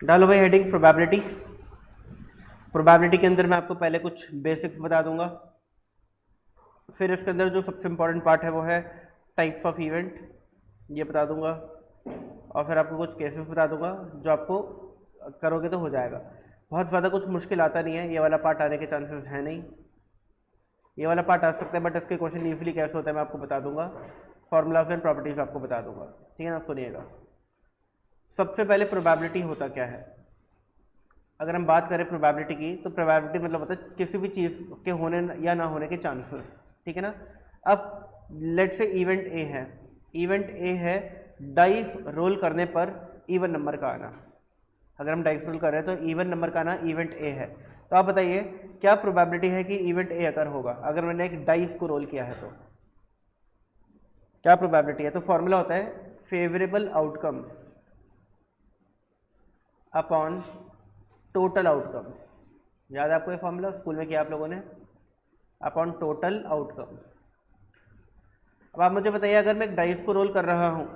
डालो भाई heading probability. Probability के अंदर मैं आपको पहले कुछ बेसिक्स बता दूंगा, फिर इसके अंदर जो सबसे इम्पोर्टेंट पार्ट है वो है टाइप्स ऑफ इवेंट, ये बता दूंगा, और फिर आपको कुछ केसेस बता दूंगा जो आपको करोगे तो हो जाएगा। बहुत ज़्यादा कुछ मुश्किल आता नहीं है, ये वाला पार्ट आने के चांसेस हैं नहीं। ये वाला पार्ट आ सकता है बट इसके क्वेश्चन ईजिली कैसे होता है मैं आपको बता दूंगा, फॉर्मूलाज एंड प्रॉपर्टीज आपको बता दूंगा, ठीक है ना। सुनिएगा, सबसे पहले प्रोबेबिलिटी होता क्या है। अगर हम बात करें प्रोबेबिलिटी की तो प्रोबेबिलिटी मतलब होता है किसी भी चीज़ के होने या ना होने के चांसेस, ठीक है ना। अब लेट से इवेंट ए है, इवेंट ए है डाइस रोल करने पर इवन नंबर का आना। अगर हम डाइस रोल कर रहे हैं तो इवन नंबर का आना इवेंट ए है। तो आप बताइए क्या प्रोबेबिलिटी है कि इवेंट ए अगर होगा, अगर मैंने एक डाइस को रोल किया है तो क्या प्रोबेबिलिटी है। तो फॉर्मूला होता है favourable outcomes upon total outcomes. याद है आपको ये फॉर्मूला, स्कूल में किया आप लोगों ने, अपॉन टोटल आउटकम्स। अब आप मुझे बताइए अगर मैं एक डाइस को रोल कर रहा हूँ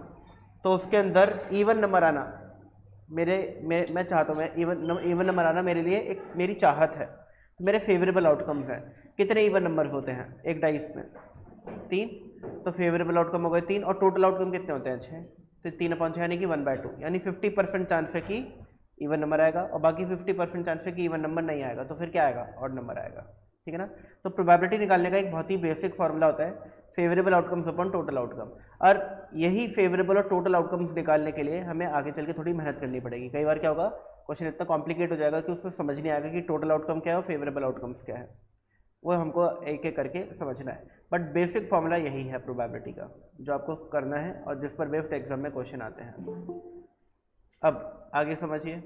तो उसके अंदर इवन नंबर आना मैं चाहता हूँ, मैं इवन नंबर आना मेरे लिए एक मेरी चाहत है। तो मेरे फेवरेबल आउटकम्स हैं। कितने इवन नंबर्स होते हैं एक डाइस में? 3। तो फेवरेबल आउटकम हो गए 3, और टोटल आउटकम कितने होते हैं? 6। तो 3/6 यानी कि 1/2, यानी 50% चांस है कि इवन नंबर आएगा, और बाकी 50% चांस है कि इवन नंबर नहीं आएगा। तो फिर क्या आएगा? ऑड नंबर आएगा, ठीक है ना। तो प्रोबेबिलिटी निकालने का एक बहुत ही बेसिक फॉर्मूला होता है favourable outcomes upon total outcome. और यही फेवरेबल और टोटल आउटकम्स निकालने के लिए हमें आगे चल के थोड़ी मेहनत करनी पड़ेगी। कई बार क्या होगा, क्वेश्चन इतना कॉम्प्लिकेट हो जाएगा कि उसमें समझ नहीं आएगा कि टोटल आउटकम क्या है और फेवरेबल आउटकम्स क्या है, वो हमको एक एक करके समझना है। बट बेसिक फॉर्मूला यही है प्रोबेबिलिटी का, जो आपको करना है और जिस पर बेस्ड एग्जाम में क्वेश्चन आते हैं। अब आगे समझिए,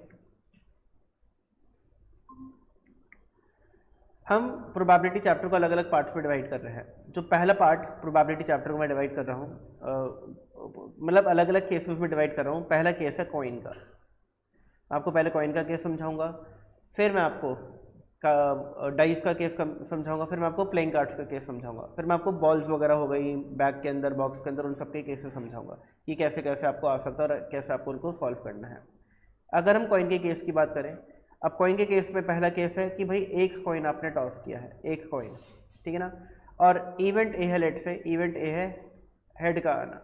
हम प्रोबेबिलिटी चैप्टर को अलग अलग पार्ट्स में डिवाइड कर रहे हैं। जो पहला पार्ट प्रोबेबिलिटी चैप्टर को मैं डिवाइड कर रहा हूँ, मतलब अलग अलग केसेस में डिवाइड कर रहा हूँ। पहला केस है कॉइन का, आपको पहले कॉइन का केस समझाऊंगा, फिर मैं आपको डाइस का केस समझाऊंगा, फिर मैं आपको प्लेइंग कार्ड्स का केस समझाऊंगा, फिर मैं आपको बॉल्स वगैरह हो गई बैग के अंदर, बॉक्स के अंदर, उन सबके केसेस समझाऊंगा कि कैसे कैसे आपको आ सकता है और कैसे आपको उनको सॉल्व करना है। अगर हम कॉइन के केस की बात करें, अब कॉइन के केस में पहला केस है कि भाई एक कॉइन आपने टॉस किया है, एक कॉइन, ठीक है ना, और इवेंट ए है, लेट से इवेंट ए है हेड का आना,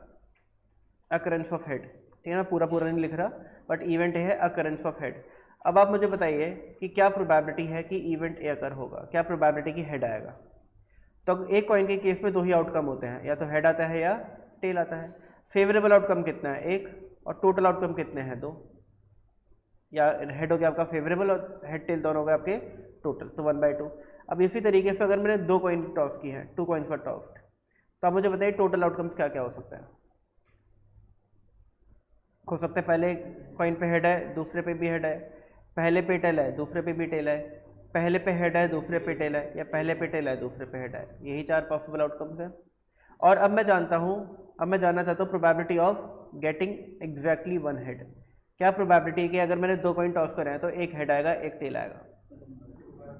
अकरेंस ऑफ हेड, ठीक है ना, पूरा पूरा नहीं लिख रहा, बट इवेंट ए है अकरेंस ऑफ हेड। अब आप मुझे बताइए कि क्या प्रोबेबिलिटी है कि इवेंट ए अकर होगा, क्या प्रोबेबिलिटी की हेड आएगा। तो एक कॉइन के केस में दो ही आउटकम होते हैं, या तो हेड आता है या टेल आता है। फेवरेबल आउटकम कितना है? 1, और टोटल आउटकम कितने हैं? 2। या हेड हो गया आपका फेवरेबल और हेड टेल दोनों हो गए आपके टोटल, तो 1/2। अब इसी तरीके से अगर मैंने 2 कॉइन टॉस की है, 2 कॉइन्स वर टॉस्ड, तो आप मुझे बताइए टोटल आउटकम्स क्या क्या हो सकता है। हो सकता है पहले कॉइन पे हेड है, दूसरे पे भी हेड है, पहले पे टेल है, दूसरे पे भी टेल है, पहले पे हेड है, दूसरे पे टेल है, या पहले पे टेल है, दूसरे पे हेड है। यही 4 पॉसिबल आउटकम्स हैं। और अब मैं जानना चाहता हूँ probability of getting exactly 1 head. क्या प्रोबेबिलिटी है कि अगर मैंने 2 कॉइन टॉस करे हैं तो एक हेड आएगा, एक टेल आएगा।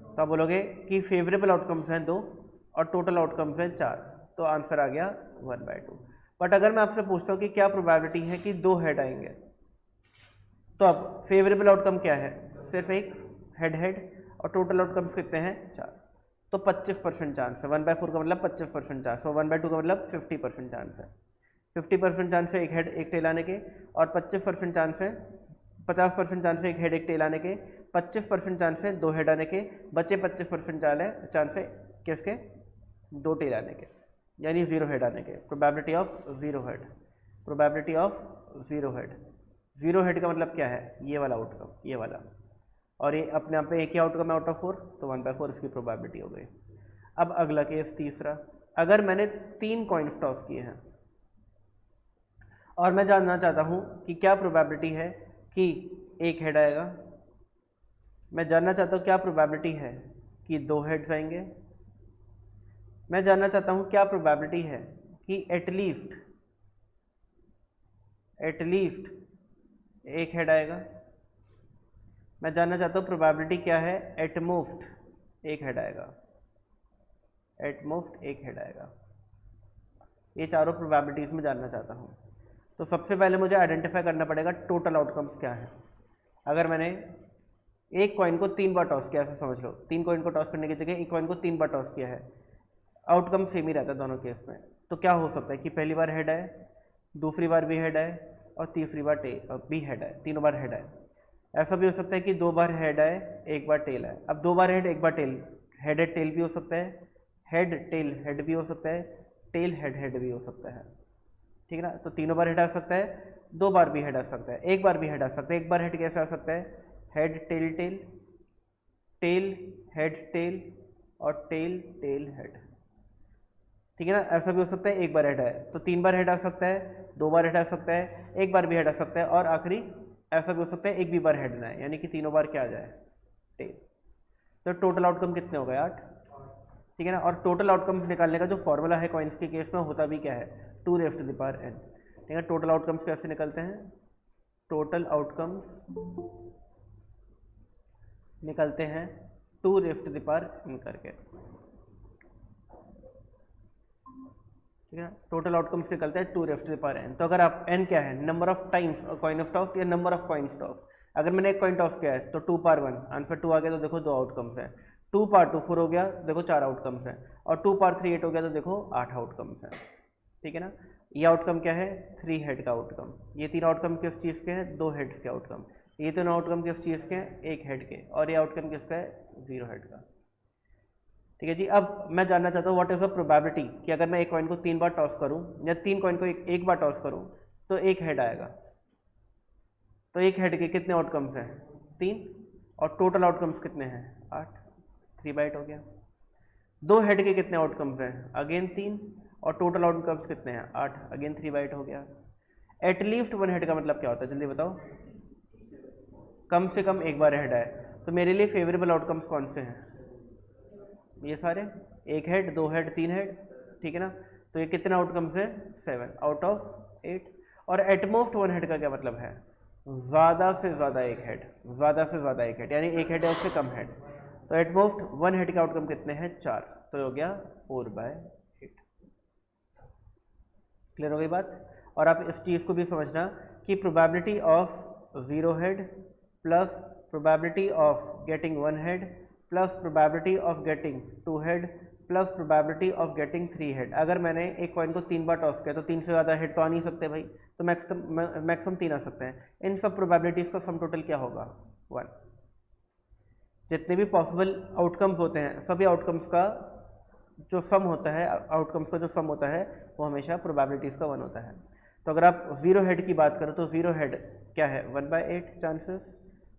तो आप बोलोगे कि फेवरेबल आउटकम्स हैं 2 और टोटल आउटकम्स हैं 4, तो आंसर आ गया 1/2। बट अगर मैं आपसे पूछता हूँ कि क्या प्रोबेबिलिटी है कि 2 हेड आएंगे, तो अब फेवरेबल आउटकम क्या है? सिर्फ एक हेड हेड, और टोटल आउटकम्स कितने हैं? 4। तो 25% चांस है, 1/4 का मतलब 25% चांस, और 1/2 का मतलब 50% चांस है। 50% चांस है एक हेड एक टेल आने के, और 25% चांस है 50% चांस है एक हेड एक टेल आने के, 25% चांस है 2 हेड आने के, बचे 25% चांस है किसके? 2 टेल आने के, यानी 0 हेड आने के। Probability of 0 head, probability of 0 head. 0 head का मतलब क्या है? ये वाला आउटकम, ये वाला, और ये अपने आप पे एक ही आउटकम है आउट ऑफ 4, तो 1/4 इसकी प्रोबेबिलिटी हो गई। अब अगला केस तीसरा, अगर मैंने 3 कॉइन्स टॉस किए हैं और मैं जानना चाहता हूँ कि क्या प्रोबेबिलिटी है कि एक हेड आएगा, मैं जानना चाहता हूँ क्या प्रोबेबिलिटी है कि 2 हेड्स आएंगे, मैं जानना चाहता हूँ क्या प्रोबेबिलिटी है कि एटलीस्ट एक हेड आएगा, मैं जानना चाहता हूँ प्रोबेबिलिटी क्या है एटमोस्ट एक हेड आएगा, एटमोस्ट एक हेड आएगा। ये चारों प्रोबेबिलिटीज़ में जानना चाहता हूँ। तो सबसे पहले मुझे आइडेंटिफाई करना पड़ेगा टोटल आउटकम्स क्या है। अगर मैंने एक कॉइन को 3 बार टॉस किया, ऐसा समझ लो 3 कॉइन को टॉस करने की जगह एक कॉइन को 3 बार टॉस किया है, आउटकम सेम ही रहता है दोनों केस में। तो क्या हो सकता है कि पहली बार हेड है, दूसरी बार भी हेड है, और तीसरी बार भी हेड है, तीनों बार हेड है। ऐसा भी हो सकता है कि 2 बार हेड है, 1 बार टेल है। अब 2 बार हेड 1 बार टेल, हेड हेड टेल भी हो सकता है, हेड टेल हेड भी हो सकता है, टेल हेड हेड भी हो सकता है, ठीक है ना। तो तीनों बार हेड आ सकता है, 2 बार भी हेड आ सकता है, 1 बार भी हेड आ सकता है। 1 बार हेड कैसे आ सकता है, head tail tail, tail head tail, और टेल टेल हेड, ठीक है ना। ऐसा भी हो सकता है 1 बार हेड है, तो 3 बार हेड आ सकता है, 2 बार हेड आ सकता है, 1 बार भी हेड आ सकता है, और आखिरी ऐसा भी हो सकता है 1 भी बार हेड ना है, यानी कि तीनों बार क्या आ जाए, टेल। तो टोटल आउटकम कितने हो गए, 8, ठीक है ना। और टोटल आउटकम्स निकालने का जो फॉर्मूला है कॉइन्स के केस में होता भी क्या है, 2n, ठीक है। टोटल आउटकम्स कैसे निकलते हैं, टोटल आउटकम्स निकलते हैं 2n करके, ठीक है। टोटल आउटकम्स निकलते हैं 2n। तो अगर आप n क्या है, number of times coin of toss या नंबर ऑफ कॉइन्स टॉस। अगर मैंने एक कॉइन टॉस किया है तो 2 पार 1 आंसर 2 आ गया, तो देखो 2 आउटकम्स हैं। 2 पार 2 4 हो गया, देखो 4 आउटकम्स हैं। और 2 पार 3 8 हो गया, तो देखो 8 आउटकम्स हैं, ठीक है ना। ये आउटकम क्या है, 3 हेड का आउटकम। ये 3 आउटकम किस चीज़ के हैं, 2 हेड्स के आउटकम। ये तीनों आउटकम किस चीज़ के हैं, 1 हेड के। और ये आउटकम किसका है, 0 हेड का, ठीक है जी। अब मैं जानना चाहता हूँ व्हाट इज द प्रोबेबिलिटी कि अगर मैं एक कॉइन को 3 बार टॉस करूँ या 3 कॉइन को एक बार टॉस करूँ तो 1 हेड आएगा। तो 1 हेड के कितने आउटकम्स हैं, 3, और टोटल आउटकम्स कितने हैं, 8, 3/8 हो गया। 2 हेड के कितने आउटकम्स हैं, अगेन 3, और टोटल आउटकम्स कितने हैं, 8, अगेन 3/8 हो गया। एटलीस्ट 1 हेड का मतलब क्या होता है, जल्दी बताओ, कम से कम 1 बार हेड है। तो मेरे लिए फेवरेबल आउटकम्स कौन से हैं, ये सारे, 1 हेड, 2 हेड, 3 हेड, ठीक है ना। तो ये कितने आउटकम्स है, 7 आउट ऑफ 8। और एटमोस्ट 1 हेड का क्या मतलब है, ज़्यादा से ज़्यादा 1 हेड, ज़्यादा से ज़्यादा 1 हेड, यानी 1 हेड है उससे कम हेड। तो एटमोस्ट 1 हेड के आउटकम कितने हैं, 4, तो हो गया 4/8। क्लियर हो गई बात। और आप इस चीज़ को भी समझना कि probability of 0 head plus probability of getting 1 head plus probability of getting 2 head plus probability of getting 3 head. अगर मैंने एक कॉइन को 3 बार टॉस किया तो 3 से ज़्यादा हेड तो आ नहीं सकते भाई, तो मैक्सिमम 3 आ सकते हैं। इन सब प्रोबेबिलिटीज़ का सम टोटल क्या होगा, 1। जितने भी पॉसिबल आउटकम्स होते हैं सभी आउटकम्स का जो सम होता है, आउटकम्स का जो सम होता है वो हमेशा प्रोबेबिलिटीज़ का 1 होता है। तो अगर आप 0 हेड की बात करो तो 0 हेड क्या है, 1/8 चांसेस।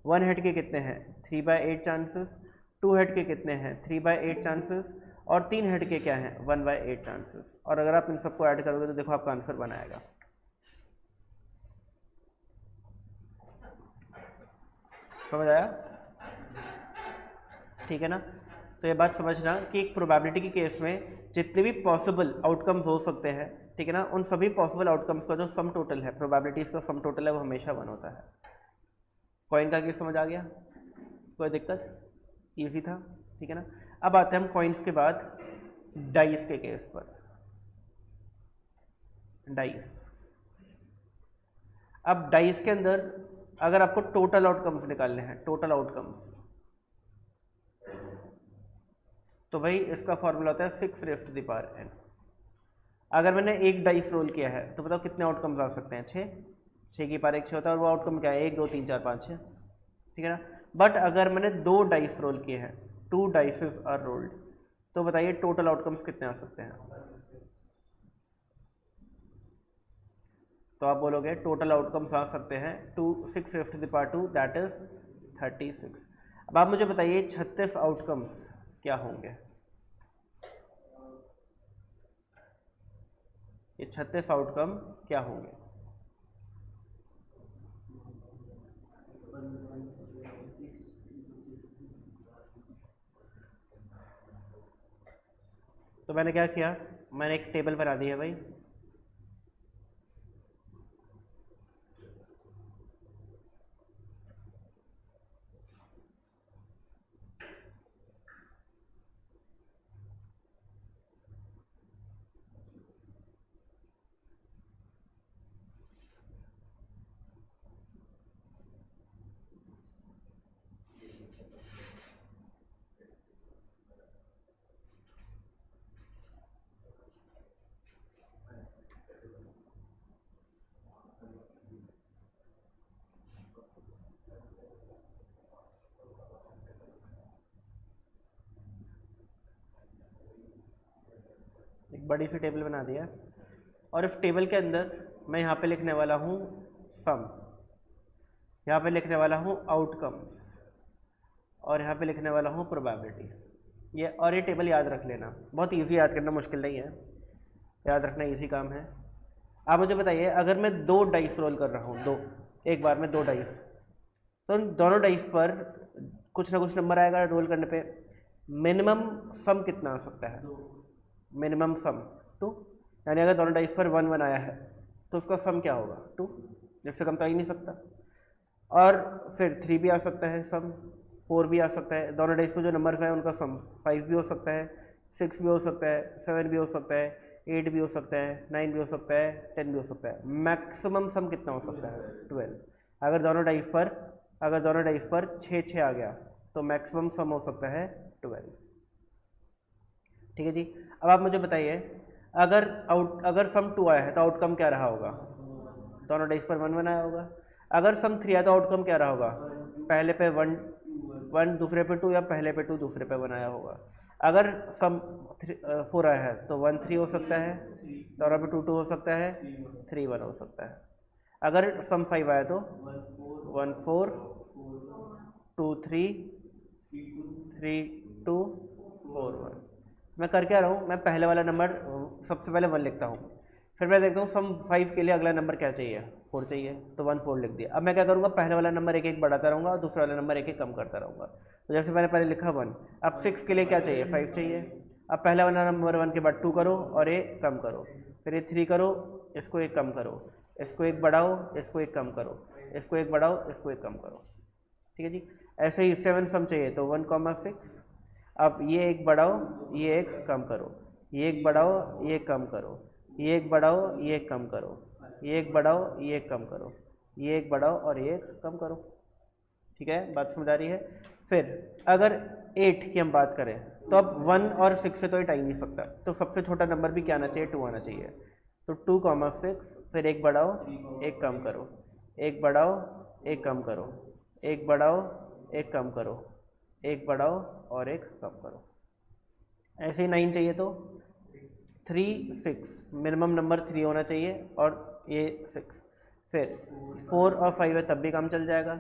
1 हेड के कितने हैं, 3/8 चांसेस। 2 हेड के कितने हैं, 3/8 चांसेस। और 3 हेड के क्या हैं, 1/8 चांसेस। और अगर आप इन सबको ऐड करोगे तो देखो आपका आंसर बनाएगा। समझ आया, ठीक है ना। तो ये बात समझना कि एक प्रोबेबिलिटी के केस में जितने भी पॉसिबल आउटकम्स हो सकते हैं, ठीक है ना, उन सभी पॉसिबल आउटकम्स का जो सम टोटल है, प्रोबेबिलिटीज़ का सम टोटल है, वो हमेशा 1 होता है। कॉइन का केस समझ आ गया, कोई दिक्कत, इजी था, ठीक है ना। अब आते हैं हम कॉइन्स के बाद डाइस के केस पर। डाइस, अब डाइस के अंदर अगर आपको टोटल आउटकम्स निकालने हैं, टोटल आउटकम्स, तो भाई इसका फॉर्मूला होता है 6n। अगर मैंने एक डाइस रोल किया है तो बताओ कितने आउटकम्स आ सकते हैं, 6 की पार 1 6 होता है, और वो आउटकम क्या है, 1 2 3 4 5 6, ठीक है ना। बट अगर मैंने 2 डाइस रोल किए हैं, 2 डाइसेस आर रोल्ड, तो बताइए टोटल आउटकम्स कितने आ सकते हैं। तो आप बोलोगे टोटल आउटकम्स आ सकते हैं 6 दैट इज 36। अब आप मुझे बताइए 36 आउटकम्स क्या होंगे, ये 36 आउटकम क्या होंगे। तो मैंने क्या किया, मैंने एक टेबल बना दी है भाई, बड़ी सी टेबल बना दिया और इस टेबल के अंदर मैं यहाँ पे लिखने वाला हूँ सम, यहाँ पे लिखने वाला हूँ आउटकम्स और यहाँ पे लिखने वाला हूँ प्रोबेबिलिटी। ये और ये टेबल याद रख लेना, बहुत इजी, याद करना मुश्किल नहीं है, याद रखना इजी काम है। आप मुझे बताइए अगर मैं 2 डाइस रोल कर रहा हूँ, एक बार में 2 डाइस, तो दोनों डाइस पर कुछ ना कुछ नंबर आएगा रोल करने पे। मिनिमम सम कितना आ सकता है? मिनिमम सम 2, यानी अगर दोनों डाइस पर 1 1 आया है तो उसका सम क्या होगा? 2, जिससे कम तो आ ही नहीं सकता। और फिर 3 भी आ सकता है सम, 4 भी आ सकता है, दोनों डाइस पर जो नंबर्स हैं उनका सम 5 भी हो सकता है, 6 भी हो सकता है, 7 भी हो सकता है, 8 भी हो सकता है, 9 भी हो सकता है, 10 भी हो सकता है। मैक्सिमम सम कितना हो सकता है? 12। अगर दोनों डाइस पर 6 6 आ गया तो मैक्सिमम सम हो सकता है 12। ठीक है जी। अब आप मुझे बताइए अगर सम 2 आया है तो आउटकम क्या रहा होगा? दोनों डाइस पर 1 1 आया होगा। अगर सम 3 आया तो आउटकम क्या रहा होगा? पहले पे 1 1, दूसरे पे 2, या पहले पे 2 दूसरे पे 1 आया होगा। अगर सम 4 आया है तो 1 3 हो सकता है, दोनों पे 2 2 हो सकता है, 3 1 हो सकता है। अगर सम 5 आया तो 1 4 2 3 3 2 4 1। मैं कर क्या रहा हूँ? मैं पहले वाला नंबर सबसे पहले 1 लिखता हूँ, फिर मैं देखता हूँ सम 5 के लिए अगला नंबर क्या चाहिए? 4 चाहिए, तो 1 4 लिख दिया। अब मैं क्या करूँगा? पहले वाला नंबर एक एक बढ़ाता रहूँगा और दूसरा वाला नंबर एक एक कम करता रहूँगा। तो जैसे मैंने पहले लिखा 1, अब 6 के लिए क्या चाहिए? 5 चाहिए। अब पहला वाला नंबर 1 के बाद 2 करो और ये कम करो, फिर ये 3 करो, इसको एक कम करो, इसको एक बढ़ाओ, इसको एक कम करो, इसको एक बढ़ाओ, इसको एक कम करो। ठीक है जी। ऐसे ही 7 सम चाहिए तो 1 6। अब ये एक बढ़ाओ, ये एक कम करो, ये एक बढ़ाओ, ये एक कम करो, ये एक बढ़ाओ, ये एक कम करो, ये एक बढ़ाओ, ये एक कम करो, ये एक बढ़ाओ और ये एक कम करो। ठीक है, बात समझ आ रही है? फिर अगर 8 की हम बात करें तो अब 1 और 6 से तो ये टाइम नहीं सकता, तो सबसे छोटा नंबर भी क्या आना चाहिए? 2 आना चाहिए। तो 2 6, फिर एक बढ़ाओ, एक कम करो, एक बढ़ाओ, एक कम करो, एक बढ़ाओ, एक कम करो, एक बढ़ाओ और एक कम करो। ऐसे ही 9 चाहिए तो 3 6, मिनिमम नंबर 3 होना चाहिए और ये 6। फिर 4 और 5 है तब भी काम चल जाएगा,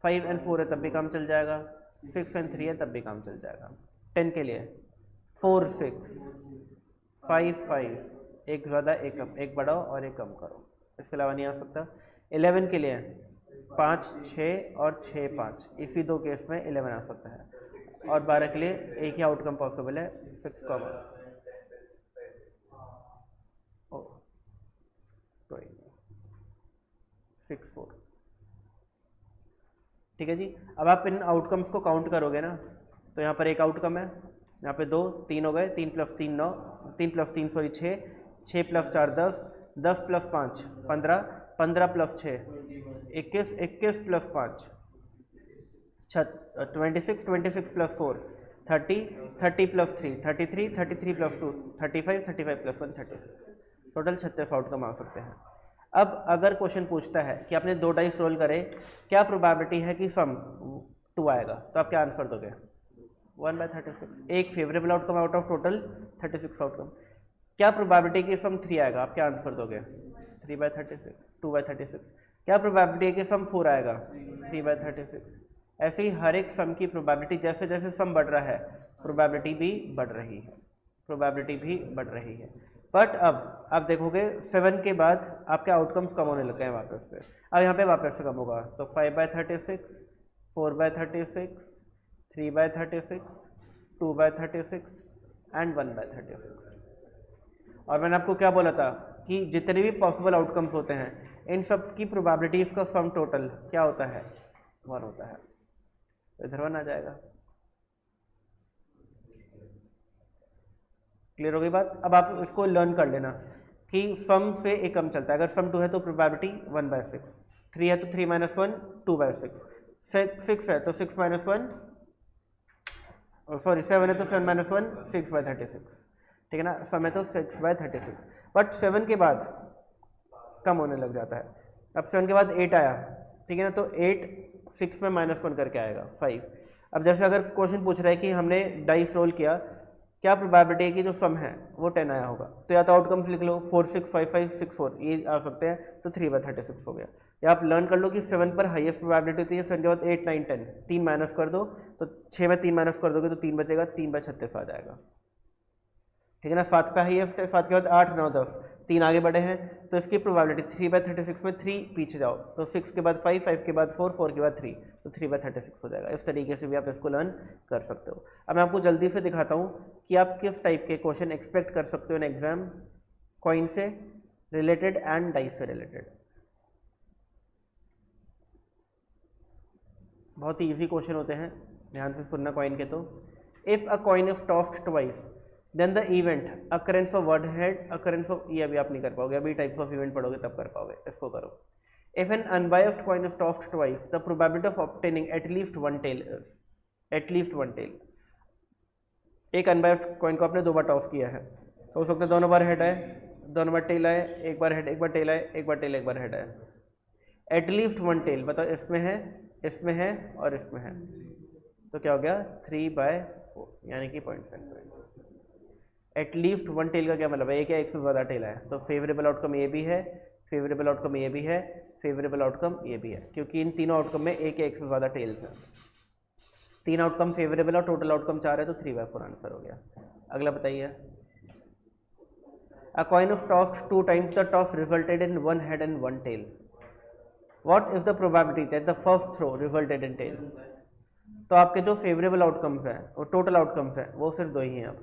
5 और 4 है तब भी काम चल जाएगा, 6 और 3 है तब भी काम चल जाएगा। 10 के लिए 4 6 5 5, एक ज़्यादा एक कम, एक बढ़ाओ और एक कम करो, इसके अलावा नहीं आ सकता। 11 के लिए 5 6 और 6 5, इसी 2 केस में 11 आ सकता है। और 12 के लिए एक ही आउटकम पॉसिबल है, 6 6 4। ठीक है जी। अब आप इन आउटकम्स को काउंट करोगे ना, तो यहाँ पर एक आउटकम है, यहाँ पे 2 3 हो गए, 3 + 3 9, 3 + 3 सॉरी 6, 6 + 4 10, 10 + 5 15, 15 + 6 21, 21 + 5 26, 26 + 4 30, 30 + 3 33, 33 + 2 35, 35 + 1 36, टोटल 36 आउटकम आ सकते हैं। अब अगर क्वेश्चन पूछता है कि आपने 2 डाइस रोल करे, क्या प्रोबेबिलिटी है कि सम 2 आएगा, तो आप क्या आंसर दोगे? 1/36, एक favourable outcome out of total 36 outcome. क्या प्रोबेबिलिटी कि सम 3 आएगा, आप क्या आंसर दोगे? 3/36, 2/36। क्या प्रोबेबिलिटी है कि सम 4 आएगा? 3/36। ऐसे ही हर एक सम की प्रोबेबिलिटी, जैसे जैसे सम बढ़ रहा है प्रोबेबिलिटी भी बढ़ रही है, प्रोबेबिलिटी भी बढ़ रही है। बट अब आप देखोगे 7 के बाद आपके आउटकम्स कम होने लग गए हैं वापस से। अब यहाँ पे वापस से कम होगा, तो 5/36, 4/36, 3/36, 2/36 एंड 1/36। और मैंने आपको क्या बोला था कि जितने भी पॉसिबल आउटकम्स होते हैं इन सब की प्रोबेबिलिटीज़ का सम टोटल क्या होता है? 1 होता है। तो इधर 1 आ जाएगा। क्लियर हो गई बात? अब आप इसको लर्न कर लेना कि सम से एक कम चलता है। अगर सम 2 है तो प्रोबेबिलिटी 1/6, 3 है तो 3 - 1 2/6, 6 है तो 6 - 1 सॉरी 7 है तो 7 - 1 6/36। ठीक है ना, सम है तो 6/36। बट 7 के बाद कम होने लग जाता है। अब 7 के बाद 8 आया, ठीक है ना, तो 8 6 में -1 करके आएगा 5। अब जैसे अगर क्वेश्चन पूछ रहा है कि हमने डाइस रोल किया, क्या प्रोबेबिलिटी है कि जो सम है वो 10 आया होगा। तो या तो आउटकम्स लिख लो 4 6 5 5 6 4 ये आ सकते हैं, तो 3/36 हो गया। या आप लर्न कर लो कि 7 पर हाईएस्ट प्रोबेबिलिटी होती है, 7 के बाद 8 9 10 3 माइनस कर दो, तो 6 में 3 माइनस कर दोगे तो 3 बचेगा, 3/36 आ जाएगा। ठीक है ना, 7 पे हाईएस्ट है, 7 के बाद 8 9 10 3 आगे बढ़े हैं, तो इसकी प्रोबेबिलिटी 3/36 में 3 पीछे जाओ तो 6 के बाद 5 5 के बाद 4 4 के बाद 3, तो 3/36 हो जाएगा। इस तरीके से भी आप इसको लर्न कर सकते हो। अब मैं आपको जल्दी से दिखाता हूँ कि आप किस टाइप के क्वेश्चन एक्सपेक्ट कर सकते हो इन एग्जाम, कॉइन से रिलेटेड एंड डाइस से रिलेटेड। बहुत ही ईजी क्वेश्चन होते हैं, ध्यान से सुनना कॉइन के। तो if a coin is tossed twice then the event occurrence of word head occurrence of, ये अभी आप नहीं कर पाओगे, अभी टाइप्स ऑफ इवेंट पढ़ोगे तब कर पाओगे। इसको करो। If an unbiased coin is tossed twice the probability of obtaining at least one tail is, at least one tail. एक अनबायस्ड कॉइन को आपने 2 बार टॉस किया है, तो हो सकता है दोनों बार हेड आए, दोनों बार टेल आए, एक बार हेड एक बार टेल आए, एक बार टेल एक बार हेड आए। एटलीस्ट वन टेल, बताओ इसमें है, इसमें है और इसमें है, तो क्या हो गया 3/4 यानी कि 0.75। एटलीस्ट वन टेल का क्या मतलब है, एक या एक से ज़्यादा टेल है, तो फेवरेबल आउटकम ये भी है, फेवरेबल आउटकम ये भी है, फेवरेबल आउटकम ये भी है, क्योंकि इन तीनों आउटकम में एक या एक से ज़्यादा टेल्स हैं। 3 आउटकम फेवरेबल और टोटल आउटकम 4 है, तो 3/4 आंसर हो गया। अगला बताइए। A coin of tossed 2 times the toss resulted in 1 head and 1 tail. What is the probability that the first throw resulted in tail. तो आपके जो फेवरेबल आउटकम्स हैं वो टोटल आउटकम्स हैं वो सिर्फ 2 ही हैं अब,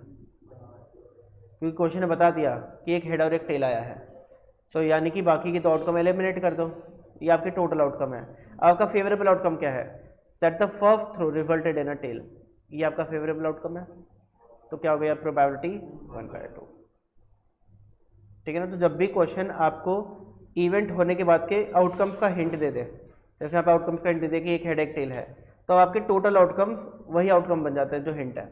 क्योंकि क्वेश्चन ने बता दिया कि एक हेड और एक टेल आया है, तो यानी कि बाकी के 2 आउटकम एलिमिनेट कर दो। ये आपके टोटल आउटकम है। आपका फेवरेबल आउटकम क्या है, that the first throw resulted in a tail, ये आपका फेवरेबल आउटकम है, तो क्या हो गया प्रोबेबिलिटी 1/2। ठीक है ना। तो जब भी क्वेश्चन आपको इवेंट होने के बाद के आउटकम्स का हिंट दे दे, जैसे आप आउटकम्स का हिंट दे दे कि एक हेड एक टेल है, तो आपके टोटल आउटकम्स वही आउटकम बन जाते हैं जो हिंट है।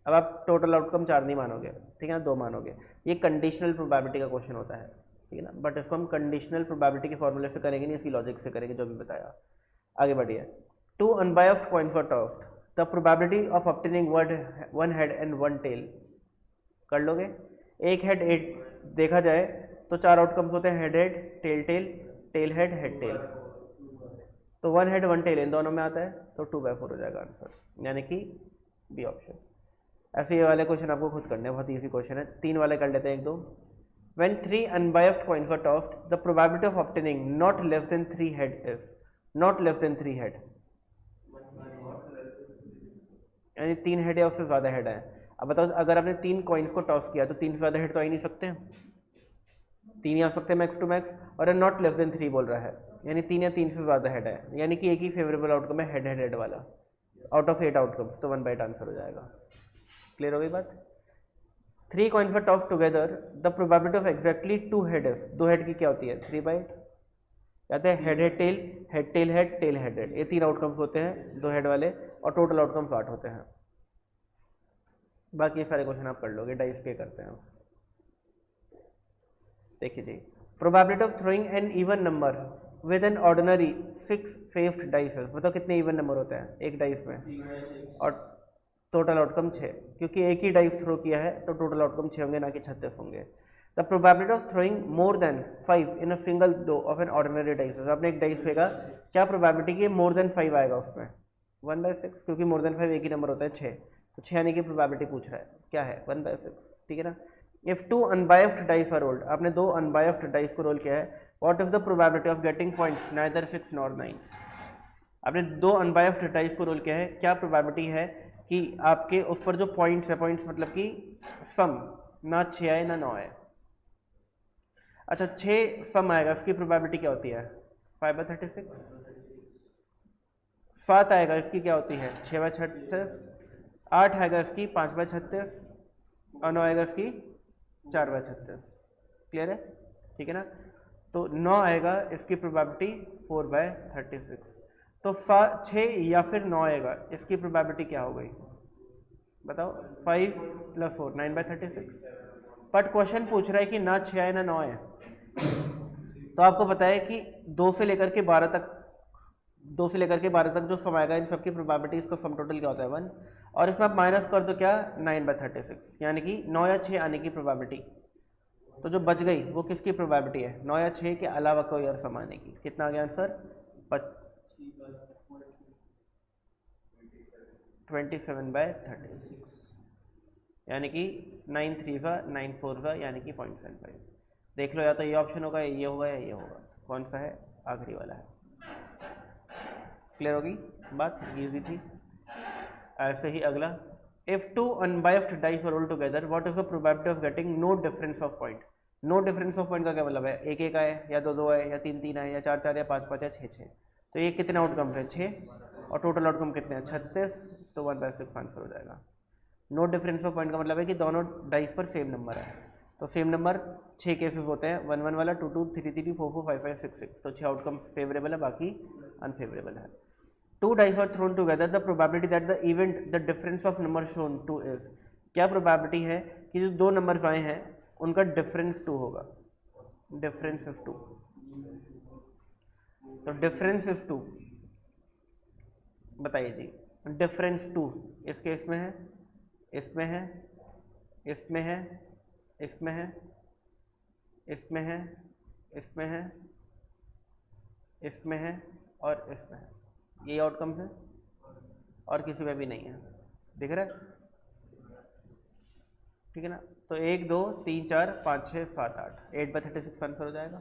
अब आप टोटल आउटकम 4 नहीं मानोगे, ठीक है ना, 2 मानोगे। ये कंडीशनल प्रोबेबिलिटी का क्वेश्चन होता है, ठीक है ना, बट इसको हम कंडीशनल प्रोबेबिलिटी के फॉर्मूले से करेंगे नहीं, इसी लॉजिक से करेंगे जो भी बताया। आगे बढ़िए। 2 unbiased coins were tossed the probability of obtaining 1 head and 1 tail. कर लोगे। एक हेड देखा जाए तो 4 आउटकम्स होते हैं, head head, tail tail, tail head, head tail, तो 1 हेड 1 टेल इन दोनों में आता है, तो 2/4 हो जाएगा आंसर, यानी कि बी ऑप्शन। ऐसे ये वाले क्वेश्चन आपको खुद करने हैं, बहुत ईजी क्वेश्चन है। 3 वाले कर लेते हैं 1 2। When 3 unbiased coins were tossed the probability of obtaining not less than 3 head is, not less than 3 head, यानी 3 हेड या उससे ज़्यादा हेड है। अब बताओ, अगर आपने 3 कॉइन्स को टॉस किया तो 3 से ज़्यादा हेड तो आ ही नहीं सकते, 3 ही आ सकते हैं मैक्स टू मैक्स, और नॉट लेस देन 3 बोल रहा है, यानी 3 या 3 से ज़्यादा हेड है, यानी कि एक ही फेवरेबल आउटकम है, हेड हेड हेड वाला, आउट ऑफ 8 आउटकम्स, तो 1/8 आंसर हो जाएगा। क्लियर हो गई बात। 3 coins were toss together the probability of exactly 2 head is, 2 head की क्या होती है 3/8, कहते हैं head head tell, head tell head, tell head head, ये 3 आउटकम्स होते हैं 2 हेड वाले, और टोटल आउटकम्स 8 होते हैं। बाकी सारे क्वेश्चन आप कर लोगे, डाइस के करते हैं। देखिए जी, probability of throwing an even number with an ordinary 6 faced dices, बताओ कितने इवन नंबर होते हैं एक डाइस में, और टोटल आउटकम 6, क्योंकि एक ही डाइस थ्रो किया है तो टोटल आउटकम 6 होंगे, ना कि 36 होंगे। The probability of throwing more than 5 in a single do of an ordinary dices, आपने एक डाइस फेंका, क्या प्रोबेबिलिटी की मोर देन 5 आएगा उसमें, 1/6, क्योंकि मोर देन 5 एक ही नंबर होता है 6, तो 6 आने की प्रोबेबिलिटी पूछ रहा है, क्या है 1/6, ठीक है ना। If 2 unbiased dice are rolled, आपने 2 अनबायस्ड डाइस को रोल किया है, what is the probability of getting points neither 6 nor 9, आपने 2 अनबायस्ड डाइस को रोल किया है, क्या प्रोबेबिलिटी है कि आपके उस पर जो पॉइंट्स है, पॉइंट्स मतलब कि सम, ना 6 आए ना 9 आए। अच्छा 6 सम आएगा, इसकी प्रोबेबिलिटी क्या होती है 5/36, 7 आएगा इसकी क्या होती है 6/36, 8 आएगा इसकी 5/36, और 9 आएगा इसकी 4/36। क्लियर है, ठीक है ना। तो 9 आएगा इसकी प्रोबेबिलिटी 4/36, तो 6 या फिर 9 आएगा, इसकी प्रोबेबिलिटी क्या हो गई बताओ, 5 + 4 9/36, बट क्वेश्चन पूछ रहा है कि ना 6 आए ना 9 आए, तो आपको पता है कि 2 से लेकर के 12 तक, 2 से लेकर के 12 तक जो सम आएगा इन सबकी प्रोबेबिलिटी, इसका सम टोटल क्या होता है 1। और इसमें आप माइनस कर दो क्या 9/36, यानी कि 9 या 6 आने की प्रोबेबिलिटी। तो जो बच गई वो किसकी प्रोबेबिलिटी है? 9 या 6 के अलावा कोई और सम आने की। कितना आ गया आंसर? 27/36, यानी कि 9 3 9 4 यानी कि 0.75। देख लो, या तो ये ऑप्शन होगा, ये होगा, या ये होगा। कौन सा है? आखिरी वाला है। क्लियर होगी बात? इजी थी। ऐसे ही अगला, if two unbiased dice are rolled together what is the probability of getting no difference of point? No difference of point का क्या मतलब है? 1 1 आए, या 2 2 आए, या 3 3 आए, या 4 4, या 5 5, या 6 6। तो ये कितने आउटकम्स हैं? 6। और टोटल आउटकम कितने हैं? 36। तो 1/6 आंसर हो जाएगा। नो डिफरेंस ऑफ पॉइंट का मतलब है कि दोनों डाइस पर सेम नंबर है। तो सेम नंबर 6 केसेस होते हैं, 1 1 वाला, 2 2, 3 3, 4 4, 5 5, 6 6। तो 6 आउटकम्स फेवरेबल है, बाकी अनफेवरेबल है। 2 dice are thrown together, the probability that the event the difference of number shown 2 is, क्या प्रोबेबिलिटी है कि जो दो नंबर्स आए हैं उनका डिफरेंस 2 होगा? Difference is 2। तो डिफरेंस इज 2, बताइए जी। डिफरेंस 2 इस केस में है, इसमें है, इसमें है, इसमें है, इसमें है, इसमें है, इसमें है, और इसमें है। ये आउटकम्स है, और किसी में भी नहीं है। दिख रहा है? ठीक है ना? तो 1 2 3 4 5 6 7 8, 8/36 आंसर हो जाएगा।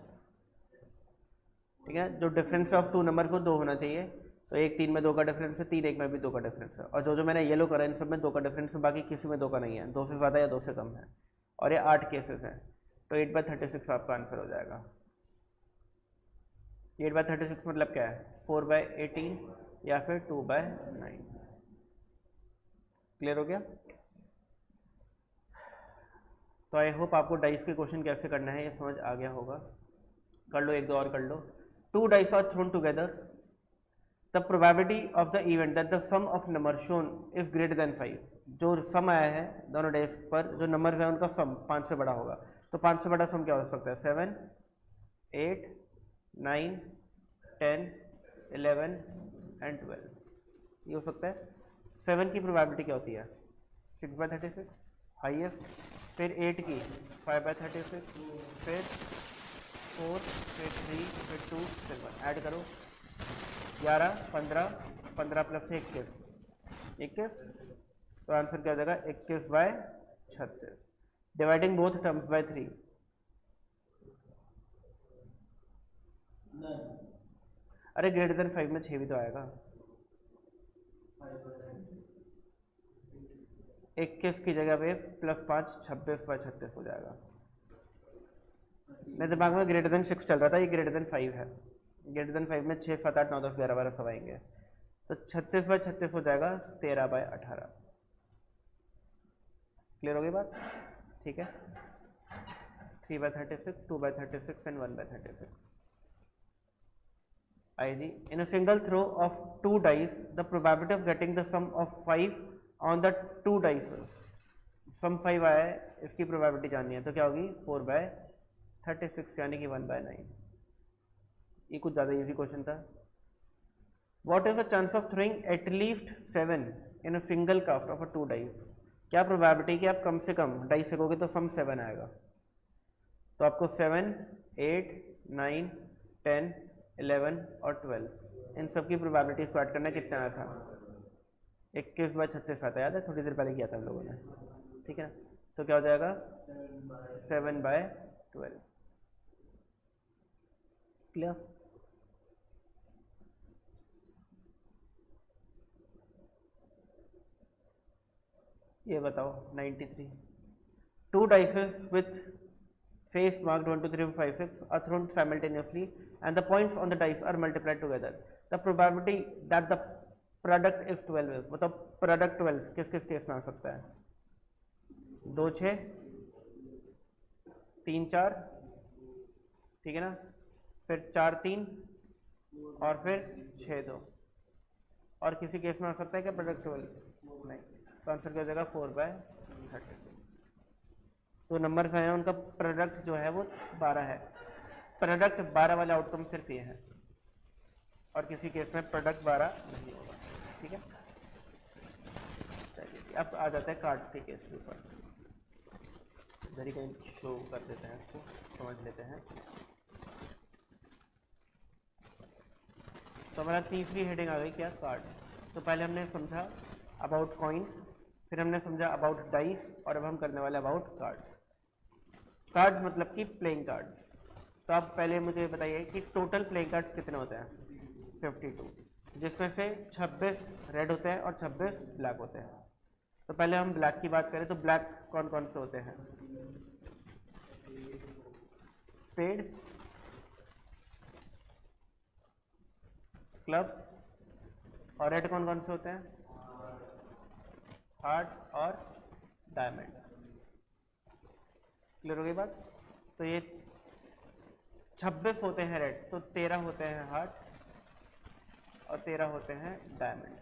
ठीक है? जो डिफरेंस ऑफ 2 नंबर को 2 होना चाहिए। तो 1 3 में 2 का डिफरेंस है, 3 1 में भी 2 का डिफरेंस है, और जो मैंने येलो करा इन सब में 2 का डिफरेंस है, बाकी किसी में 2 का नहीं है। 2 से ज़्यादा या 2 से कम है, और ये 8 केसेस हैं। तो 8/36 आपका आंसर हो जाएगा। 8/36 मतलब क्या है? 4/18 या फिर 2/9। क्लियर हो गया? तो आई होप आपको डाइस के क्वेश्चन कैसे करना है ये समझ आ गया होगा। कर लो, एक दो और कर लो। 2 dice are thrown together, the probability of the event that the sum of number shown is greater than 5। जो सम आया है दोनों डाइस पर, जो नंबर है उनका सम 5 से बड़ा होगा। तो 5 से बड़ा सम क्या हो सकता है? 7 8 9 10 11 एंड 12, ये हो सकता है। 7 की प्रोबेबिलिटी क्या होती है? 6/36 हाईएस्ट, फिर 8 की 5/36, फिर 4, फिर 3, फिर 2, फिर 1। ऐड करो 11 15, 15 प्लस 21, 21। तो आंसर क्या हो जाएगा? 21/36। Dividing both terms by 3। अरे ग्रेटर देन 5 में 6 भी तो आएगा। 21 की जगह पे +5 26/36 हो जाएगा। मेरे दिमाग में ग्रेटर देन 6 चल रहा था, ये ग्रेटर देन 5 है। ग्रेटर देन 5 में 6 7 8 9 10 11 12 सब आएंगे। तो 36/36 हो जाएगा 13/18। क्लियर हो गई बात? ठीक है। 3/36, 2/36 एंड 1/36। आई जी, in a single throw of 2 dice the probability of getting the sum of 5 on the 2 dices. Sum 5 आया है, इसकी प्रोबेबिलिटी जाननी है, तो क्या होगी? 4/36 यानी कि 1/9। ये कुछ ज़्यादा इजी क्वेश्चन था। What is the chance of throwing at least 7 in a single cast of a 2 dice? क्या प्रोबेबिलिटी कि आप कम से कम डाइस सेकोगे तो सम 7 आएगा। तो आपको 7 8 9 10 11 और 12 इन सब की प्रोबेबिलिटी स्टार्ट करना। कितना आया था? 21/36 आता है, याद है? थोड़ी देर पहले किया था हम लोगों ने। ठीक है ना? तो क्या हो जाएगा? 7/12। क्लियर? ये बताओ 93। 2 dices with face marked 1 2 3 4 5 6 are thrown simultaneously and the points on the dice are multiplied together. The probability that the product is 12 is, मतलब प्रोडक्ट 12 किस किस केस में आ सकता है? 2 6 3 4, ठीक है ना? फिर 4 3 और फिर 6 2। और किसी केस में आ सकता है क्या प्रोडक्ट 12? नहीं। तो आंसर क्या हो जाएगा? 4/36। तो नंबर्स हैं उनका प्रोडक्ट जो है वो 12 है। प्रोडक्ट 12 वाला आउटकम सिर्फ ये है, और किसी केस में प्रोडक्ट 12 नहीं होगा। ठीक है? अब आ जाता है कार्ड्स के केस के ऊपर। इधर ही कहीं शो कर देते हैं, इसको समझ लेते हैं। तो हमारा तीसरी हेडिंग आ गई क्या, कार्ड। तो पहले हमने समझा अबाउट कॉइन्स, फिर हमने समझा अबाउट डाइस, और अब हम करने वाले अबाउट कार्ड्स। कार्ड्स मतलब कि प्लेइंग कार्ड्स। तो आप पहले मुझे बताइए कि टोटल प्लेइंग कार्ड्स कितने होते हैं। 52, जिसमें से 26 रेड होते हैं और 26 ब्लैक होते हैं। तो पहले हम ब्लैक की बात करें तो ब्लैक कौन कौन से होते हैं, स्पेड, क्लब, और रेड कौन कौन से होते हैं, हार्ट और डायमंड। क्लियर हो गई बात। तो ये 26 होते हैं रेड, तो 13 होते हैं हार्ट और 13 होते हैं डायमंड।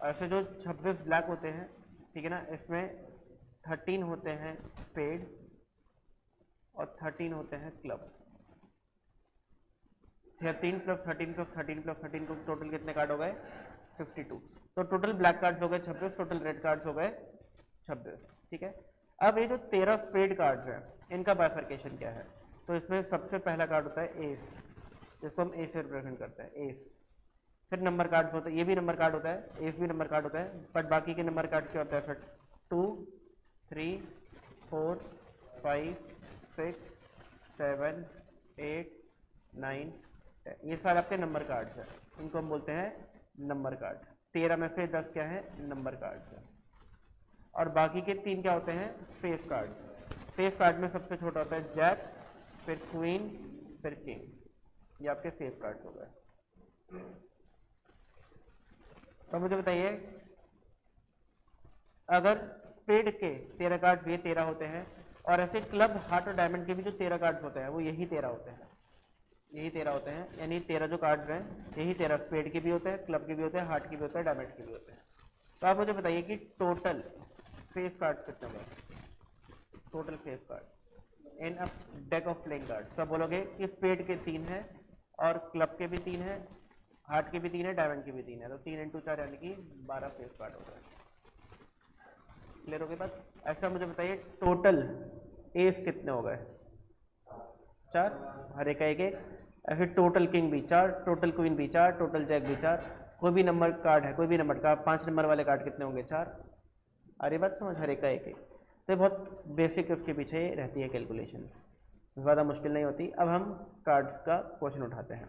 ऐसे जो 26 ब्लैक होते हैं, ठीक है ना, इसमें 13 होते हैं स्पेड और 13 होते हैं क्लब। 13 + 13 + 13 + 13 को टोटल कितने कार्ड हो गए, 52। तो टोटल ब्लैक कार्ड्स हो गए 26, टोटल रेड कार्ड्स हो गए 26, ठीक है। अब ये जो 13 स्पेड कार्ड्स हैं, इनका बाइफर्केशन क्या है। तो इसमें सबसे पहला कार्ड होता है एस, जिसको हम ए से रिप्रेजेंट करते हैं, एस। फिर नंबर कार्ड्स होते हैं, ये भी नंबर कार्ड होता है, एस भी नंबर कार्ड होता है, बट बाकी के नंबर कार्ड्स क्या होता है, फिर 2, 3, 4, 5, 6, 7, 8, 9, 10, ये सारे आपके नंबर कार्ड्स हैं। इनको हम बोलते हैं नंबर कार्ड। 13 में से 10 क्या है, नंबर कार्ड्स हैं। और बाकी के 3 क्या होते हैं, फेस कार्ड्स। फेस कार्ड में सबसे छोटा होता है जैक, फिर क्वीन, फिर किंग। ये आपके फेस कार्ड्स हो गए। तो मुझे बताइए, अगर स्पेड के 13 कार्ड्स ये 13 होते हैं, और ऐसे क्लब, हार्ट और डायमंड के भी जो 13 कार्ड्स होते हैं वो यही 13 होते हैं, यही 13 होते हैं। यानी 13 जो कार्ड्स हैं यही 13 स्पेड के भी होते हैं, क्लब के भी होते हैं, हार्ट के भी होते हैं, डायमंड के भी होते हैं। तो आप मुझे बताइए कि टोटल फेस कार्ड्स कितने होंगे, total face card in a deck of playing cards. तो बोलोगे कि स्पेड के 3 हैं और क्लब के भी 3 हैं, हार्ट के भी 3 है, डायमंड के भी 3 है, तो 3 × 4 यानी कि 12 फेस कार्ड हो गए। क्लियर हो गई बात। ऐसा मुझे बताइए टोटल एस कितने हो गए, 4, हर एक का एक एक। ऐसे टोटल किंग भी 4, टोटल क्वीन भी 4, टोटल जैक भी 4। कोई भी नंबर कार्ड है, कोई भी नंबर का 5 नंबर वाले कार्ड कितने होंगे, 4। अरे बात समझ, हर एक का एक एक। तो बहुत बेसिक उसके पीछे रहती है कैलकुलेशन, ज़्यादा मुश्किल नहीं होती। अब हम कार्ड्स का क्वेश्चन उठाते हैं।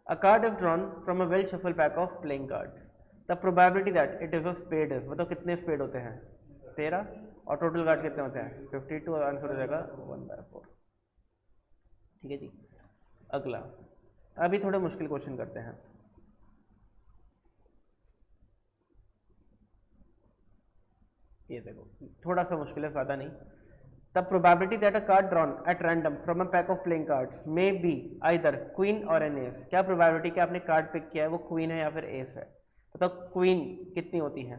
A card is drawn from a well shuffle pack of playing cards, the probability that it is a spade is, मतलब कितने स्पेड होते हैं, 13, और टोटल कार्ड कितने होते हैं, 52, और आंसर हो जाएगा 1/4। ठीक है जी। अगला, अभी थोड़े मुश्किल क्वेश्चन करते हैं। ये देखो थोड़ा सा मुश्किल है, ज़्यादा नहीं। The probability that a card drawn at random from a pack of playing cards may be either queen और एन एस। क्या प्रोबेबिलिटी कि आपने कार्ड पिक किया है वो क्वीन है या फिर एस है। तो क्वीन कितनी होती है,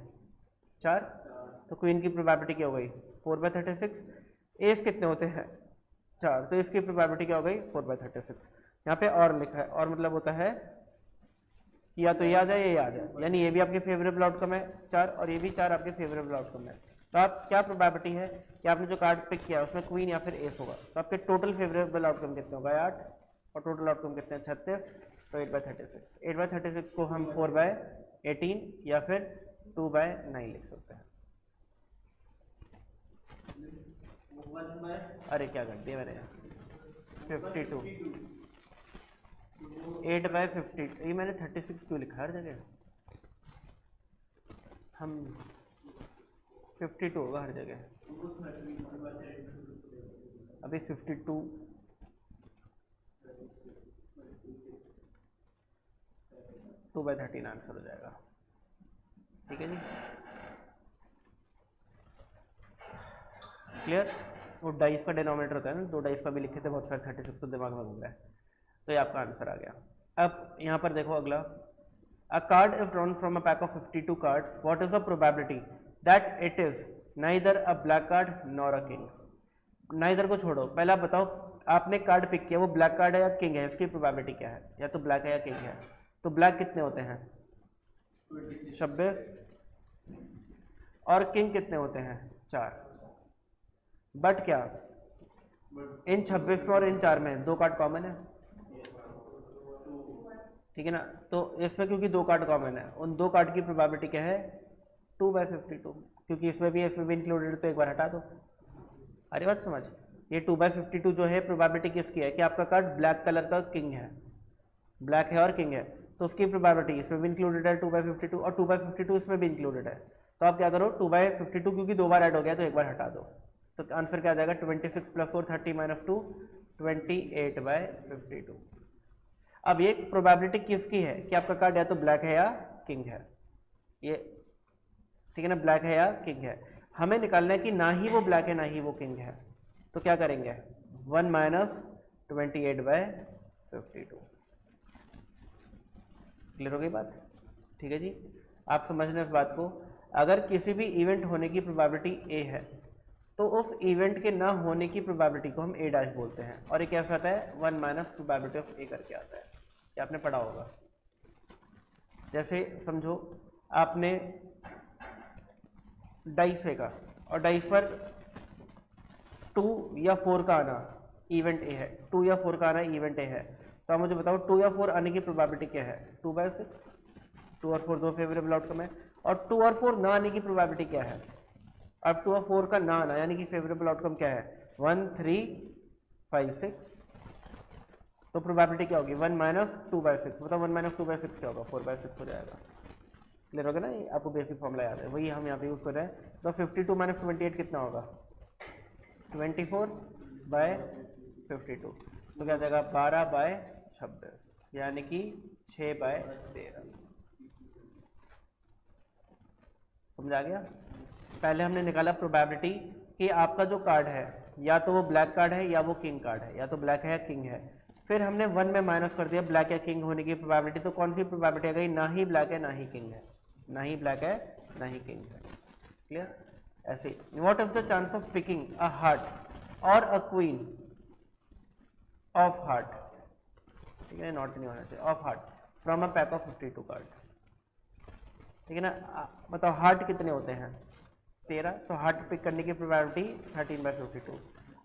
4, तो क्वीन की प्रोबेबिलिटी क्या हो गई, 4/36। एस कितने होते हैं, 4, तो इसकी प्रोबेबिलिटी क्या हो गई, 4/36। यहाँ पे और लिखा है, और मतलब होता है कि या तो ये आ जाए या आ जाए, यानी ये भी आपके फेवरेबल आउटकम है 4, और ये भी 4 आपके फेवरेबल आउटकम है। तो आप क्या प्रोबेबिलिटी है कि आपने जो कार्ड पिक किया उसमें क्वीन या फिर एस होगा। तो आपके टोटल फेवरेबल आउटकम कितने होगा, 8, और टोटल आउटकम कितने हैं, 36। तो 8/36, 8/36 को हम 4/18 या फिर 2/9 लिख सकते हैं। अरे क्या कर दिया मैंने, 52, 8/50। ये मैंने 36 क्यों लिखा हर जगह, हम 52 होगा हर जगह। अभी 52 2/13 आंसर हो जाएगा। ठीक है जी, क्लियर। वो डाइस का डिनोमिनेटर होता है ना, 2 डाइस का भी लिखे थे बहुत सारे, 36 तो दिमाग में घूम रहा है। तो ये आपका आंसर आ गया। अब यहाँ पर देखो अगला, अ card is drawn from a pack of 52 cards, what is the probability that it is neither a black card nor a king. Neither को छोड़ो, पहले आप बताओ आपने कार्ड पिक किया वो ब्लैक कार्ड है या किंग है, इसकी प्रोबेबिलिटी क्या है, या तो ब्लैक है या किंग है। तो ब्लैक कितने होते हैं, 26 और किंग कितने होते हैं 4। बट क्या इन 26 में और इन 4 में 2 कार्ड कॉमन है, ठीक है ना। तो इसमें क्योंकि 2 कार्ड कॉमन है, उन 2 कार्ड की प्रोबेबिलिटी क्या है 2/52, क्योंकि इसमें भी इंक्लूडेड, तो एक बार हटा दो। अरे बात समझ, ये 2/52 जो है प्रोबेबिलिटी किसकी है कि आपका कार्ड ब्लैक कलर का किंग है, ब्लैक है और किंग है, तो उसकी प्रोबेबिलिटी इसमें भी इंक्लूडेड है 2/52 और 2/52 इसमें भी इंक्लूडेड है। तो आप क्या करो 2/52 क्योंकि 2 बार ऐड हो गया तो एक बार हटा दो, तो आंसर क्या आ जाएगा 26 + 4 30 - 2 28/52। अब ये प्रोबेबिलिटी किसकी है कि आपका कार्ड या तो ब्लैक है या किंग है, ये ठीक है ना, ब्लैक है या किंग है। हमें निकालना है कि ना ही वो ब्लैक है ना ही वो किंग है, तो क्या करेंगे 1 - 28/52। क्लियर हो गई बात, ठीक है जी। आप समझना इस बात को, अगर किसी भी इवेंट होने की प्रोबेबिलिटी ए है तो उस इवेंट के ना होने की प्रोबेबिलिटी को हम A' बोलते हैं, और ये कैसा आता है 1 - प्रोबेबिलिटी ऑफ ए करके आता है, ये आपने पढ़ा होगा। जैसे समझो आपने डाइस फेंका और डाइस पर 2 या 4 का आना इवेंट ए है, 2 या 4 का आना इवेंट ए है, तो आप मुझे बताओ 2 या 4 आने की प्रोबेबिलिटी क्या है 2/6। 2 और 4 दो फेवरेबल आउटकम है, और 2 और 4 ना आने की प्रोबेबिलिटी क्या है, अब 2 और 4 का ना आना यानी कि फेवरेबल आउटकम क्या है 1 3 5 6, तो प्रोबेबिलिटी क्या होगी 1 - 2/6। बताओ 1 - 2/6 क्या होगा 4/6 हो जाएगा। क्लियर होगा ना, ये आपको बेसिक फॉर्मूला याद है, वही हम यहाँ पे यूज कर रहे हैं। तो 52 - 28 कितना होगा 24/52, तो क्या जाएगा 12/26 यानी कि 6/13। समझ आ गया। पहले हमने निकाला प्रोबेबिलिटी कि आपका जो कार्ड है या तो वो ब्लैक कार्ड है या वो किंग कार्ड है, या तो ब्लैक है या किंग है। फिर हमने 1 में माइनस कर दिया ब्लैक या किंग होने की प्रोबेबिलिटी, तो कौन सी प्रोबेबिलिटी आ गई ना ही ब्लैक है ना ही किंग है, ना ही ब्लैक है ना ही किंग है। क्लियर। ऐसे what is the chance of picking a heart और अ क्वीन ऑफ हार्ट, ठीक है, नॉट नहीं होना चाहिए, of heart from a pack of 52 cards, ठीक है ना। बताओ हार्ट कितने होते हैं 13, तो हार्ट पिक करने की प्रोबेबिलिटी 13/52,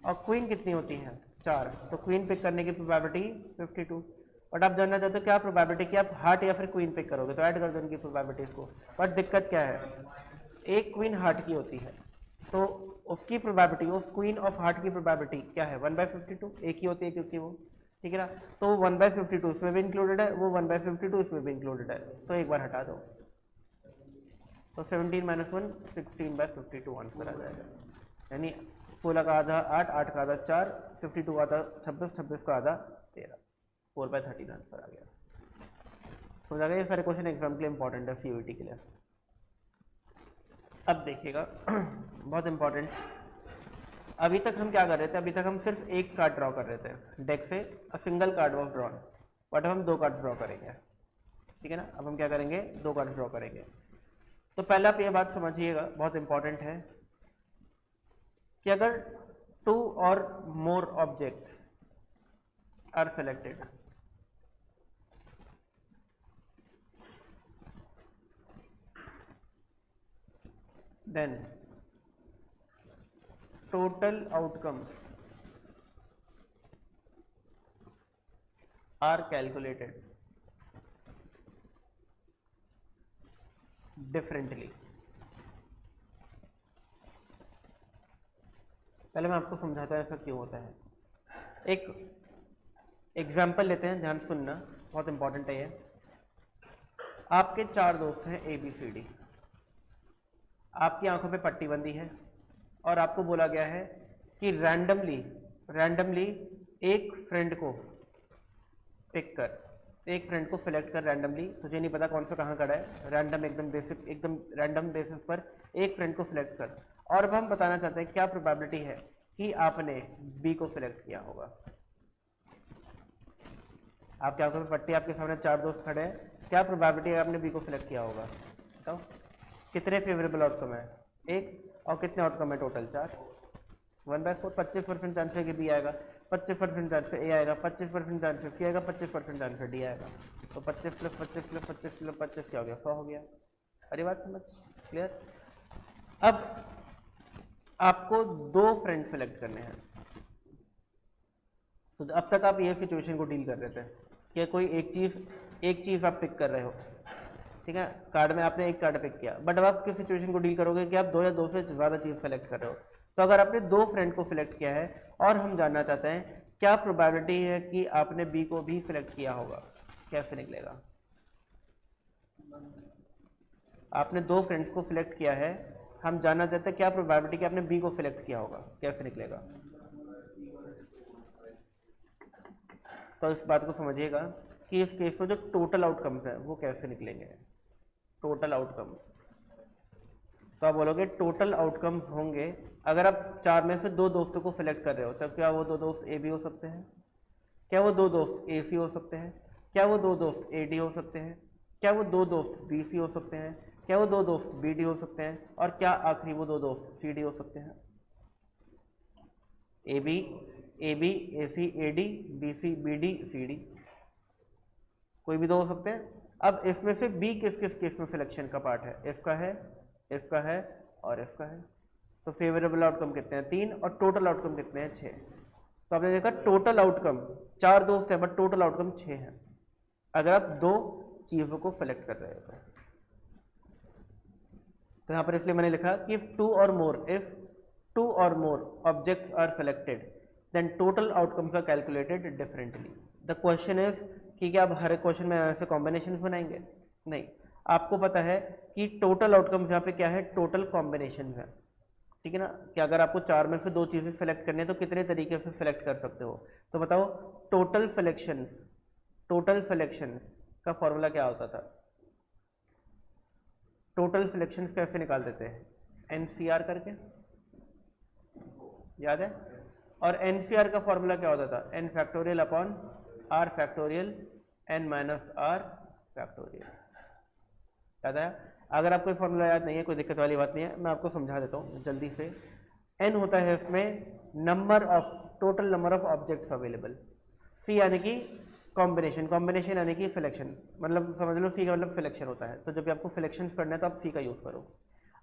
और क्वीन कितनी होती है 4, तो क्वीन पिक करने की प्रोबेबिलिटी 52। बट आप जानना चाहते हो क्या प्रोबेबिलिटी कि आप हार्ट या फिर क्वीन पिक करोगे, तो ऐड कर दो इनकी प्रोबेबिलिटीज को। बट दिक्कत क्या है, एक क्वीन हार्ट की होती है, तो उसकी प्रोबेबिलिटी, उस क्वीन ऑफ हार्ट की प्रोबेबिलिटी क्या है 1/52, एक ही होती है क्योंकि वो, ठीक है ना। तो 1/52 इसमें भी इंक्लूडेड है, वो 1/52 इसमें भी इंक्लूडेड है, तो एक बार हटा दो, तो 17 - 1 16/52 आंसर आ जाएगा। यानी 16 का आधा 8, 8 का आधा 4, 52 का आधा 26, 26 का आधा 13, 4/13 आंसर आ गया। समझ आ गया। ये सारे क्वेश्चन एग्जाम के लिए इंपॉर्टेंट है, CUET के लिए। अब देखिएगा बहुत इंपॉर्टेंट, अभी तक हम क्या कर रहे थे, अभी तक हम सिर्फ एक कार्ड ड्रॉ कर रहे थे डेक से, a single card was drawn, but हम 2 कार्ड ड्रॉ करेंगे, ठीक है ना। अब हम क्या करेंगे 2 कार्ड ड्रॉ करेंगे। तो पहले आप ये बात समझिएगा, बहुत इंपॉर्टेंट है कि अगर 2 और more objects are selected, then total outcomes are calculated differently. पहले मैं आपको समझाता हूँ ऐसा क्यों होता है। एक एग्जाम्पल लेते हैं, ध्यान सुनना, बहुत इंपॉर्टेंट है ये। आपके 4 दोस्त हैं ABCD, आपकी आंखों पे पट्टी बंदी है और आपको बोला गया है कि रैंडमली एक फ्रेंड को पिक कर, एक फ्रेंड को सिलेक्ट कर रैंडमली, तुझे नहीं पता कौन सा कहाँ खड़ा है, रैंडम एकदम रैंडम बेसिस पर एक फ्रेंड को सिलेक्ट कर। और अब हम बताना चाहते हैं क्या प्रोबेबिलिटी है कि आपने B को सिलेक्ट किया होगा। आपके आंखों में पट्टी, आपके सामने 4 दोस्त खड़े हैं, क्या प्रोबेबिलिटी है आपने B को सिलेक्ट किया होगा, बताओ। कितने फेवरेबल आउटकम है 1, और कितने आउटकम है टोटल 4, 1/4। 25% चांस है कि B आएगा, 25% चांस से A आएगा, 25% चांस से C आएगा, 25% चांस से D आएगा। तो 25 + 25 + 25 + 25 क्या हो गया 100 हो गया। अरे बात समझ क्लियर। अब आपको 2 फ्रेंड सेलेक्ट करने हैं। तो अब तक आप ये सिचुएशन को डील कर रहे थे कि कोई एक चीज़ आप पिक कर रहे हो, ठीक है, कार्ड में आपने एक कार्ड पिक किया, बट अब आप किस सिचुएशन को डील करोगे कि आप 2 या 2 से ज़्यादा चीज़ सेलेक्ट कर रहे हो। तो अगर आपने 2 फ्रेंड को सिलेक्ट किया है और हम जानना चाहते हैं क्या प्रोबेबिलिटी है कि आपने बी को भी सिलेक्ट किया होगा, कैसे निकलेगा। आपने 2 फ्रेंड्स को सिलेक्ट किया है, हम जानना चाहते हैं क्या प्रोबेबिलिटी कि आपने बी को सिलेक्ट किया होगा, कैसे निकलेगा। तो इस बात को समझिएगा कि इस केस में जो टोटल आउटकम्स हैं वो कैसे निकलेंगे। टोटल आउटकम्स, तो आप बोलोगे टोटल आउटकम्स होंगे, अगर आप 4 में से 2 दोस्तों को सिलेक्ट कर रहे हो तब क्या वो 2 दोस्त ए बी हो सकते हैं, क्या वो 2 दोस्त ए सी हो सकते हैं, क्या वो 2 दोस्त ए डी हो सकते हैं, क्या वो 2 दोस्त बी सी हो सकते हैं, क्या वो 2 दोस्त बी डी हो सकते हैं, और क्या आखिरी वो 2 दोस्त सी डी हो सकते हैं। A B A C A D, B C B D C D, कोई भी 2 हो सकते हैं। अब इसमें से बी किस किस केस में सिलेक्शन का पार्ट है, इसका है, इसका है और इसका है। तो फेवरेबल आउटकम कितने हैं 3 और टोटल आउटकम कितने हैं 6। तो आपने देखा टोटल आउटकम 4 दोस्त हैं बट टोटल आउटकम 6 हैं अगर आप 2 चीज़ों को सेलेक्ट कर रहे हो। तो यहाँ पर इसलिए मैंने लिखा कि if 2 or more objects are selected then total outcomes are calculated differently। the question is कि क्या आप हर क्वेश्चन में ऐसे कॉम्बिनेशन बनाएंगे, नहीं, आपको पता है कि टोटल आउटकम्स यहाँ पे क्या है, टोटल कॉम्बिनेशन है, ठीक है ना, कि अगर आपको 4 में से 2 चीज़ें सेलेक्ट करनी है तो कितने तरीके से सेलेक्ट कर सकते हो। तो बताओ टोटल सिलेक्शंस का फॉर्मूला क्या होता था, टोटल सिलेक्शंस कैसे निकाल देते हैं, एनसीआर करके, याद है। और एनसीआर का फॉर्मूला क्या होता था, n factorial upon r factorial n minus r factorial, याद है। अगर आपको फॉर्मूला याद नहीं है कोई दिक्कत वाली बात नहीं है, मैं आपको समझा देता हूँ जल्दी से। एन होता है इसमें total number of objects available, C यानी कि कॉम्बिनेशन यानी कि सिलेक्शन, मतलब समझ लो सी का मतलब सिलेक्शन होता है, तो जब भी आपको सिलेक्शन करना है तो आप सी का यूज़ करो।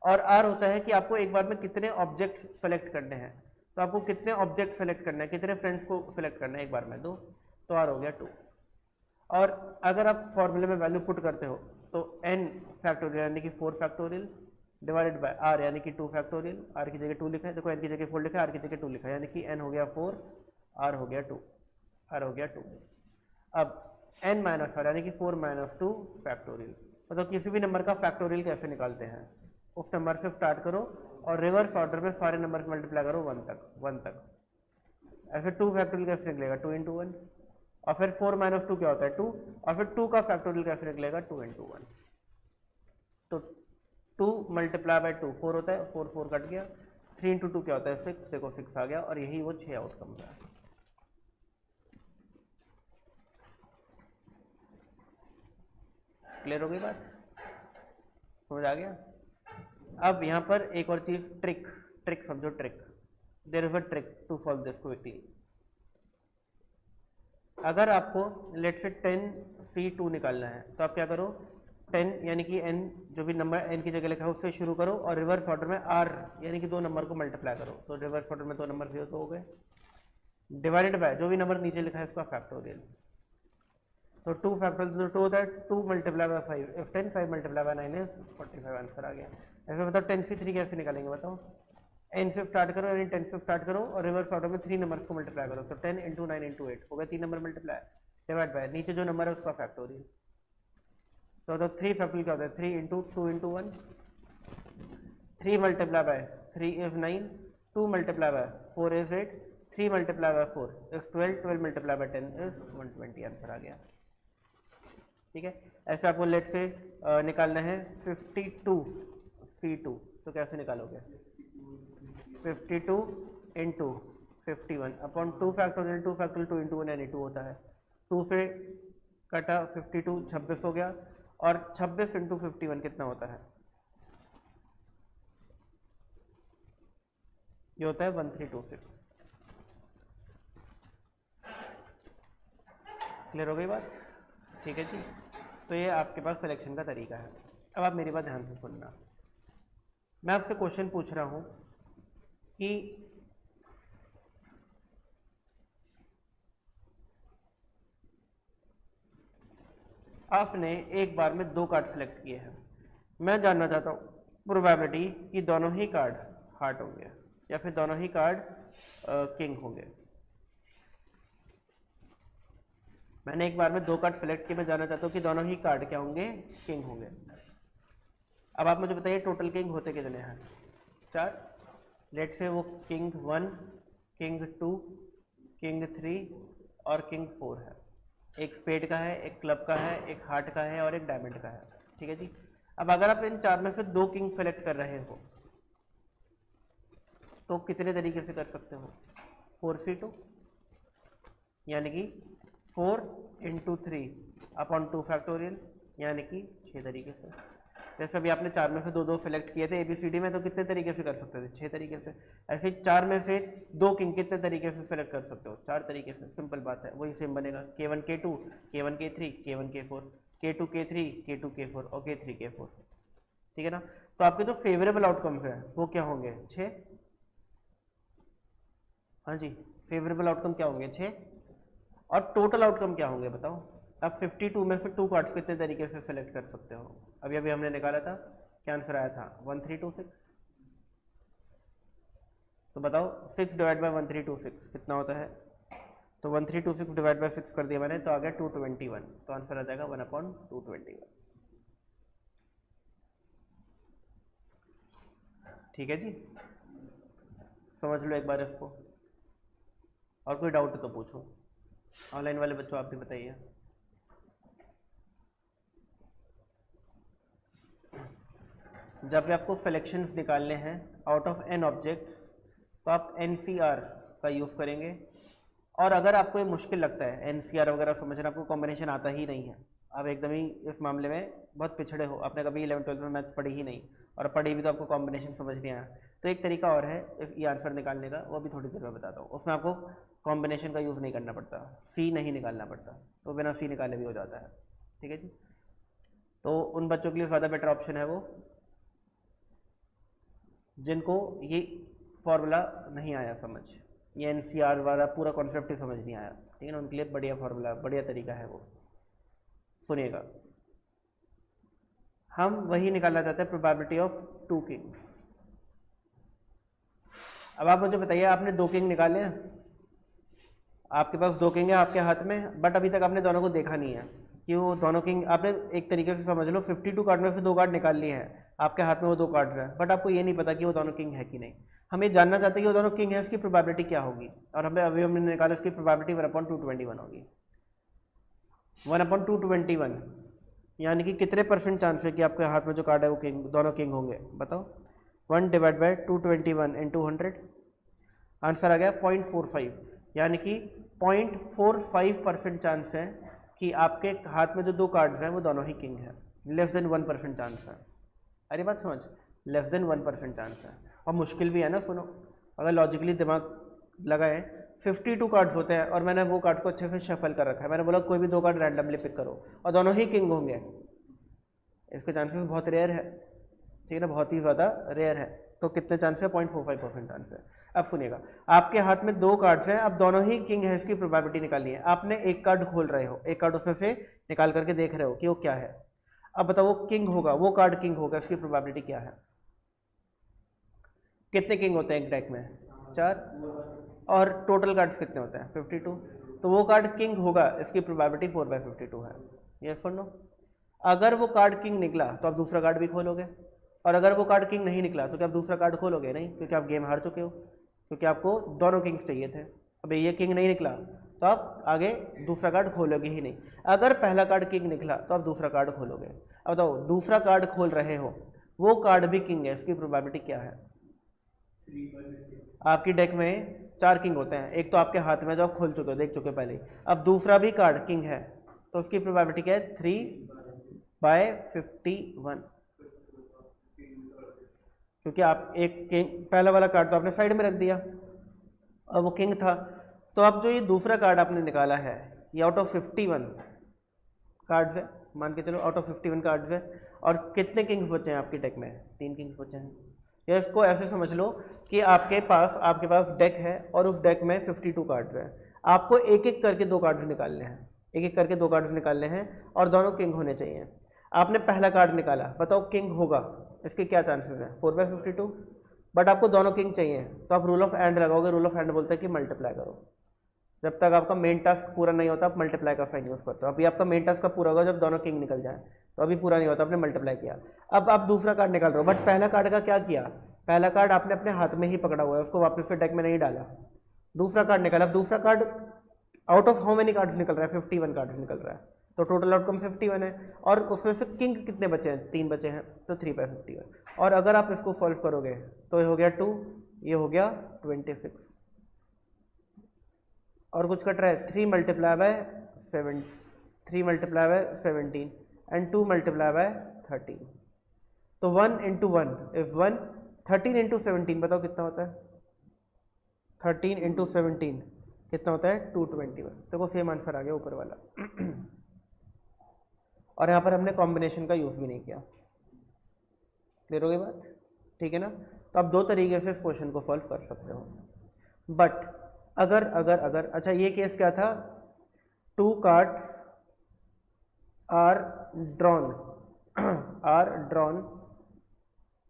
और आर होता है कि आपको एक बार में कितने ऑब्जेक्ट्स सेलेक्ट करने हैं, तो आपको कितने ऑब्जेक्ट सेलेक्ट करना है, कितने फ्रेंड्स को सेलेक्ट करना है एक बार में, 2, तो आर हो गया 2। और अगर आप फॉर्मूले में वैल्यू पुट करते हो तो एन फैक्टोरियल यानी कि 4 फैक्टोरियल डिवाइडेड बाय आर यानी कि 2 फैक्टोरियल, आर की जगह 2 लिखा है, देखो एन की जगह 4 लिखा है, आर की जगह 2 लिखा है, यानी कि एन हो गया 4, आर हो गया 2, आर हो गया 2। अब एन माइनस आर यानी कि 4 माइनस 2 फैक्टोरियल, मतलब किसी भी नंबर का फैक्टोरियल कैसे निकालते हैं, उस नंबर से स्टार्ट करो और रिवर्स ऑर्डर में सारे नंबर मल्टीप्लाई करो 1 तक। ऐसे 2 फैक्टोरियल कैसे निकलेगा, 2 इंटू 1, और फिर 4 माइनस 2 क्या होता है 2, और फिर 2 का फैक्टोरियल कैसे निकलेगा 2 इंटू 1। तो 2 मल्टीप्लाई बाई 2 4 होता है, 4 कट गया, 3 इंटू 2 क्या होता है 6, देखो 6 आ गया, और यही वो 6 आउटकम है। क्लियर हो गई बात, समझ आ गया। अब यहाँ पर एक और चीज, ट्रिक समझो, there is a trick to solve this quickly. अगर आपको लेट से 10C2 निकालना है तो आप क्या करो, 10 यानी कि n जो भी नंबर n की जगह लिखा है उससे शुरू करो और रिवर्स ऑर्डर में r यानी कि 2 नंबर को मल्टीप्लाई करो, तो रिवर्स ऑर्डर में 2 नंबर 0 तो हो गए, डिवाइडेड बाय जो भी नंबर नीचे लिखा है इसका फैक्टोरियल, तो 2 फैक्टोरियल तो 2 होता है, 2 multiply by 5 if 10, 5 multiply by 9 is 45, answer आ गया। ऐसे बताओ 10C3 कैसे निकालेंगे, बताओ, n से स्टार्ट करो यानी 10 से स्टार्ट करो और रिवर्स ऑर्डर में 3 नंबर्स को मल्टीप्लाई करो, तो 10 इंटू 9 इंटू 8 हो गया 3 नंबर मल्टीप्लाई, डिवाइड बाय नीचे जो नंबर है उसका फैक्टोरियल, तो 3 फैक्टोरियल क्या होता है 3 into 2 into 1, 3 multiply by 3 is 9, 2 multiply by 4 is 8, 3 multiply by 4 is 12, 12 multiply by 10 is 120, answer आ गया। ठीक है, ऐसे आपको लेट से निकालना है 52C2, तो कैसे निकालोगे, 52 इंटू 51 अपॉन 2 फैक्टोरियल 2 इंटू 1 यानी 2 होता है, 2 से कटा 52 26 हो गया, और 26 इंटू 51 कितना होता है, ये होता है 1326। क्लियर हो गई बात, ठीक है जी। तो ये आपके पास सिलेक्शन का तरीका है। अब आप मेरी बात ध्यान से सुनना, मैं आपसे क्वेश्चन पूछ रहा हूं कि आपने एक बार में 2 कार्ड सेलेक्ट किए हैं, मैं जानना चाहता हूं प्रोबेबिलिटी कि दोनों ही कार्ड हार्ट होंगे या फिर दोनों ही कार्ड किंग होंगे। मैंने एक बार में 2 कार्ड सेलेक्ट किए, मैं जानना चाहता हूं कि दोनों ही कार्ड क्या होंगे, किंग होंगे। अब आप मुझे बताइए टोटल किंग होते कितने हैं? 4। लेट से वो किंग 1, किंग 2, किंग 3 और किंग 4 है। एक स्पेड का है, एक क्लब का है, एक हार्ट का है और एक डायमंड का है। ठीक है जी। अब अगर आप इन 4 में से 2 किंग सेलेक्ट कर रहे हो तो कितने तरीके से कर सकते हो? 4c2 यानी कि 4 × 3 अपॉन 2 फैक्टोरियल यानी कि 6 तरीके से। जैसे अभी आपने 4 में से 2 सेलेक्ट किए थे ABCD में, तो कितने तरीके से कर सकते थे? 6 तरीके से। ऐसे 4 में से 2 किंग कितने तरीके से सेलेक्ट कर सकते हो? 4 तरीके से। सिंपल बात है, वही सेम बनेगा। K1 K2, K1 K3, K1 K4, K2 K3, K2 K4 और K3 K4। ठीक है ना? तो आपके जो फेवरेबल आउटकम्स हैं वो क्या होंगे? 6। हाँ जी, फेवरेबल आउटकम क्या होंगे? 6। और टोटल आउटकम क्या होंगे बताओ? अब 52 में से 2 कार्ड्स कितने तरीके से सेलेक्ट कर सकते हो? अभी अभी हमने निकाला था, क्या आंसर आया था? 1326। तो बताओ 6 डिवाइड बाय 1326 कितना होता है? तो 1326 डिवाइड बाय 6 कर दिया मैंने, तो आ गया 221। तो आंसर आ जाएगा 1/221। ठीक है जी, समझ लो एक बार इसको। और कोई डाउट तो पूछो। ऑनलाइन वाले बच्चों आप भी बताइए। जब भी आपको सिलेक्शंस निकालने हैं आउट ऑफ n ऑब्जेक्ट्स तो आप NCR का यूज़ करेंगे। और अगर आपको ये मुश्किल लगता है NCR वगैरह समझना, आपको कॉम्बिनेशन आता ही नहीं है, आप एकदम ही इस मामले में बहुत पिछड़े हो, आपने कभी 11th-12th में मैथ्स पढ़ी ही नहीं, और पढ़ी भी तो आपको कॉम्बिनेशन समझ नहीं आया, तो एक तरीका और है ये आंसर निकालने का, वो भी थोड़ी देर में बताता हूँ। उसमें आपको कॉम्बिनेशन का यूज़ नहीं करना पड़ता, C नहीं निकालना पड़ता, तो बिना C निकाले भी हो जाता है। ठीक है जी। तो उन बच्चों के लिए ज़्यादा बेटर ऑप्शन है वो जिनको ये फॉर्मूला नहीं आया समझ, ये NCR वाला पूरा कॉन्सेप्ट ही समझ नहीं आया। ठीक है ना? उनके लिए बढ़िया फॉर्मूला, बढ़िया तरीका है वो। सुनिएगा, हम वही निकालना चाहते हैं प्रोबेबिलिटी ऑफ 2 किंग्स। अब आप मुझे बताइए, आपने 2 किंग निकाले हैं, आपके पास 2 किंग है आपके हाथ में, बट अभी तक आपने दोनों को देखा नहीं है कि वो दोनों किंग, आपने एक तरीके से समझ लो 52 कार्ड में से 2 कार्ड निकाल लिए हैं, आपके हाथ में वो 2 कार्ड्स हैं, बट आपको ये नहीं पता कि वो दोनों किंग है कि नहीं। हम ये जानना चाहते हैं कि वो दोनों किंग है, इसकी प्रोबेबिलिटी क्या होगी, और हमें अभी हमने निकाला इसकी प्रोबेबिलिटी 1/221 होगी। 1/221 यानी कि कितने परसेंट चांस है कि आपके हाथ में जो कार्ड है वो किंग, दोनों किंग होंगे? बताओ। 1 डिवाइड बाई 221 × 100, आंसर आ गया 0.45, यानी कि 0.45% चांस है कि आपके हाथ में जो 2 कार्ड्स हैं वो दोनों ही किंग है। लेस देन 1% चांस है। अरे बात समझ, लेस देन 1% चांस है। और मुश्किल भी है ना, सुनो, अगर लॉजिकली दिमाग लगाए, 52 कार्ड्स होते हैं और मैंने वो कार्ड्स को अच्छे से शफल कर रखा है, मैंने बोला कोई भी 2 कार्ड रैंडमली पिक करो और दोनों ही किंग होंगे, इसके चांसेस बहुत रेयर है। ठीक है ना? बहुत ही ज़्यादा रेयर है। तो कितने चांस है? 0.45% चांस है। अब सुनिएगा, आपके हाथ में 2 कार्ड्स हैं, अब दोनों ही किंग है, इसकी प्रोबेबिलिटी निकालनी है। आपने एक कार्ड खोल रहे हो, एक कार्ड उसमें से निकाल करके देख रहे हो कि वो क्या है। अब बताओ वो किंग होगा, वो कार्ड किंग होगा, इसकी प्रोबेबिलिटी क्या है? कितने किंग होते हैं एक डेक में? 4। और टोटल कार्ड्स कितने होते हैं? 52। तो वो कार्ड किंग होगा, इसकी प्रोबेबिलिटी 4/52 है। ये सुन लो, अगर वो कार्ड किंग निकला तो आप दूसरा कार्ड भी खोलोगे, और अगर वो कार्ड किंग नहीं निकला तो क्या आप दूसरा कार्ड खोलोगे? नहीं, क्योंकि आप गेम हार चुके हो, क्योंकि आपको दोनों किंग्स चाहिए थे। अब ये किंग नहीं निकला तो आप आगे दूसरा कार्ड खोलोगे ही नहीं। अगर पहला कार्ड किंग निकला तो आप दूसरा कार्ड खोलोगे। अब बताओ, दूसरा कार्ड खोल रहे हो, वो कार्ड भी किंग है, इसकी प्रोबेबिलिटी क्या है? आपकी डेक में 4 किंग होते हैं, एक तो आपके हाथ में जो आप खोल चुके हो, देख चुके हो पहले, अब दूसरा भी कार्ड किंग है, तो उसकी प्रोबेबिलिटी क्या है? 3/51, क्योंकि आप एक किंग, पहला वाला कार्ड तो आपने साइड में रख दिया और वो किंग था। तो अब जो ये दूसरा कार्ड आपने निकाला है, ये आउट ऑफ 51 कार्ड्स है, मान के चलो आउट ऑफ 51 कार्ड्स है, और कितने किंग्स बचे हैं आपके डेक में? 3 किंग्स बचे हैं। या इसको ऐसे समझ लो कि आपके पास डेक है और उस डेक में 52 कार्ड्स हैं। आपको एक एक करके 2 कार्ड्स निकालने हैं, एक एक करके 2 कार्ड्स निकालने हैं और दोनों किंग होने चाहिए। आपने पहला कार्ड निकाला, बताओ किंग होगा, इसके क्या चांसेस हैं? 4/52। बट आपको दोनों किंग चाहिए, तो आप रूल ऑफ एंड लगाओगे। रूल ऑफ एंड बोलते हैं कि मल्टीप्लाई करो। जब तक आपका मेन टास्क पूरा नहीं होता आप मल्टीप्लाई का साइन यूज़ करते हो। अभी आपका मेन टास्क कब पूरा होगा? जब दोनों किंग निकल जाए। तो अभी पूरा नहीं होता, आपने मल्टीप्लाई किया। अब आप दूसरा कार्ड निकाल रहे हो, बट पहला कार्ड का क्या किया? पहला कार्ड आपने अपने हाथ में ही पकड़ा हुआ है, उसको वापस से डेक में नहीं डाला। दूसरा कार्ड निकाला। अब दूसरा card out of how many cards निकल रहा है? 51 कार्ड्स निकल रहा है। तो टोटल आउटकम 51 है और उसमें से किंग कितने बचे हैं? 3 बचे हैं, तो 3/51। और अगर आप इसको सॉल्व करोगे तो ये हो गया 2, ये हो गया 26 और कुछ कट रहा है 3 multiply bye 7, 3 multiply bye 17 and 2 multiply bye 13। तो 1 into 1 इज 1, 13 into 17 बताओ कितना होता है? 13 into 17 कितना होता है? 221। देखो सेम आंसर आ गया ऊपर वाला। और यहाँ पर हमने कॉम्बिनेशन का यूज़ भी नहीं किया। क्लियर हो गई बात? ठीक है ना? तो आप 2 तरीके से इस क्वेश्चन को सॉल्व कर सकते हो। बट अगर अच्छा ये केस क्या था? 2 कार्ड्स आर ड्रॉन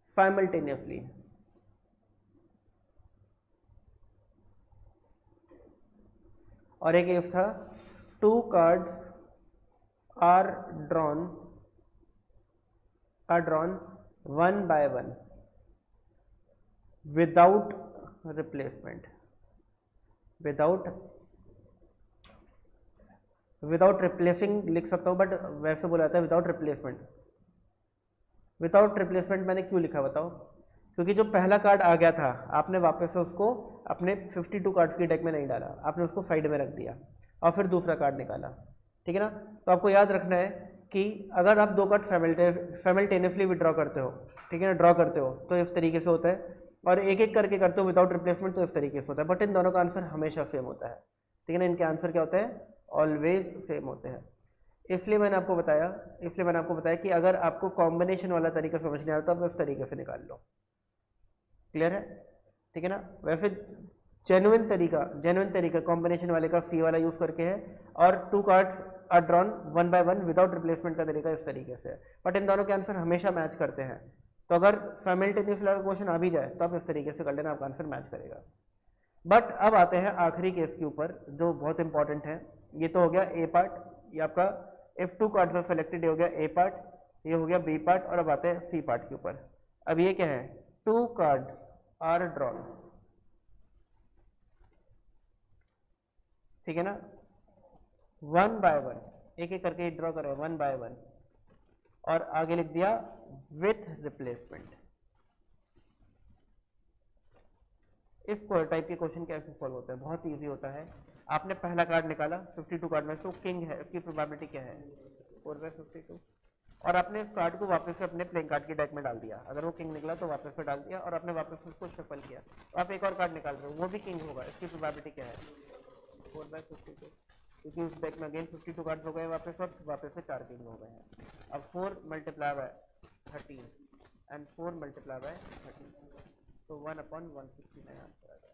साइमल्टेनियसली। और एक केस था 2 cards are drawn 1 by 1 without replacement. Without replacing लिख सकता हूँ, बट वैसे बोला जाता है विदाउट रिप्लेसमेंट। विदाउट रिप्लेसमेंट मैंने क्यों लिखा बताओ? क्योंकि जो पहला कार्ड आ गया था आपने वापस से उसको अपने 52 कार्ड्स की डेक में नहीं डाला, आपने उसको साइड में रख दिया और फिर दूसरा कार्ड निकाला। ठीक है ना? तो आपको याद रखना है कि अगर आप 2 कार्ड साइमल्टेनियसली विड्रॉ करते हो, ठीक है ना, ड्रॉ करते हो, तो इस तरीके से होता है। और एक एक करके करते हो विदाउट रिप्लेसमेंट, तो इस तरीके से होता है। बट इन दोनों का आंसर हमेशा सेम होता है। ठीक है ना? इनके आंसर क्या होते हैं? ऑलवेज सेम होते हैं। इसलिए मैंने आपको बताया कि अगर आपको कॉम्बिनेशन वाला तरीका समझ नहीं आता तो आप इस तरीके से निकाल लो। क्लियर है? ठीक है ना? वैसे जेन्युइन तरीका कॉम्बिनेशन वाले का सी वाला यूज करके है, और 2 cards are drawn 1 by 1 without replacement का तरीका इस तरीके से है। बट इन दोनों के आंसर हमेशा मैच करते हैं। तो अगर साइमल्टेनियस वाला क्वेश्चन आ भी जाए तो आप इस तरीके से कर लेना, आपका आंसर मैच करेगा। बट अब आते हैं आखिरी केस के ऊपर जो बहुत इंपॉर्टेंट है। ये तो हो गया ए पार्ट, ये आपका इफ 2 कार्ड्स आर सेलेक्टेड, ये हो गया ए पार्ट, ये हो गया बी पार्ट, और अब आते हैं सी पार्ट के ऊपर। अब ये क्या है? 2 कार्ड्स आर ड्रॉन। ठीक है ना? 1 by 1 एक एक करके ड्रॉ करें 1 by 1, और आगे लिख दिया विथ रिप्लेसमेंट। इस टाइप के क्वेश्चन कैसे सॉल्व होता है? बहुत इजी होता है। आपने पहला कार्ड निकाला 52 कार्ड में, तो किंग है, इसकी प्रोबेबिलिटी क्या है? 4/52। और आपने इस कार्ड को वापस से अपने प्लेइंग कार्ड की डेक में डाल दिया। अगर वो किंग निकला तो वापस से डाल दिया, और आपने वापस उसको शफल किया। तो आप एक और कार्ड निकाल रहे हो, वो भी किंग होगा, इसकी प्रोबेबिलिटी क्या है? 4/52। क्योंकि उस डेक में अगेन 52 कार्ड्स हो गए वापस, और वापस से 4 किंग हो गए हैं। अब 4 multiply by 13 and 4 multiply by 13, तो 1/169 आंसर आ जाएगा।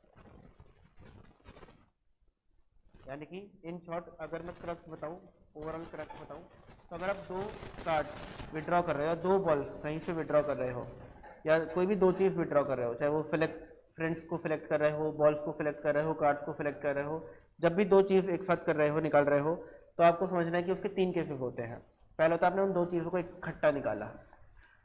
यानी कि इन शॉर्ट अगर मैं क्रक्स बताऊं, ओवरऑल क्रक्स बताऊं, तो अगर आप 2 कार्ड विड्रॉ कर रहे हो, 2 बॉल्स कहीं से विड्रॉ कर रहे हो, या कोई भी 2 चीज़ विड्रॉ कर रहे हो, चाहे वो फ्रेंड्स को सिलेक्ट कर रहे हो, बॉल्स को सिलेक्ट कर रहे हो, कार्ड्स को सिलेक्ट कर रहे हो, जब भी 2 चीज़ एक साथ कर रहे हो, निकाल रहे हो, तो आपको समझना है कि उसके 3 केसेस होते हैं। पहले तो आपने उन 2 चीज़ों को इकट्ठा निकाला,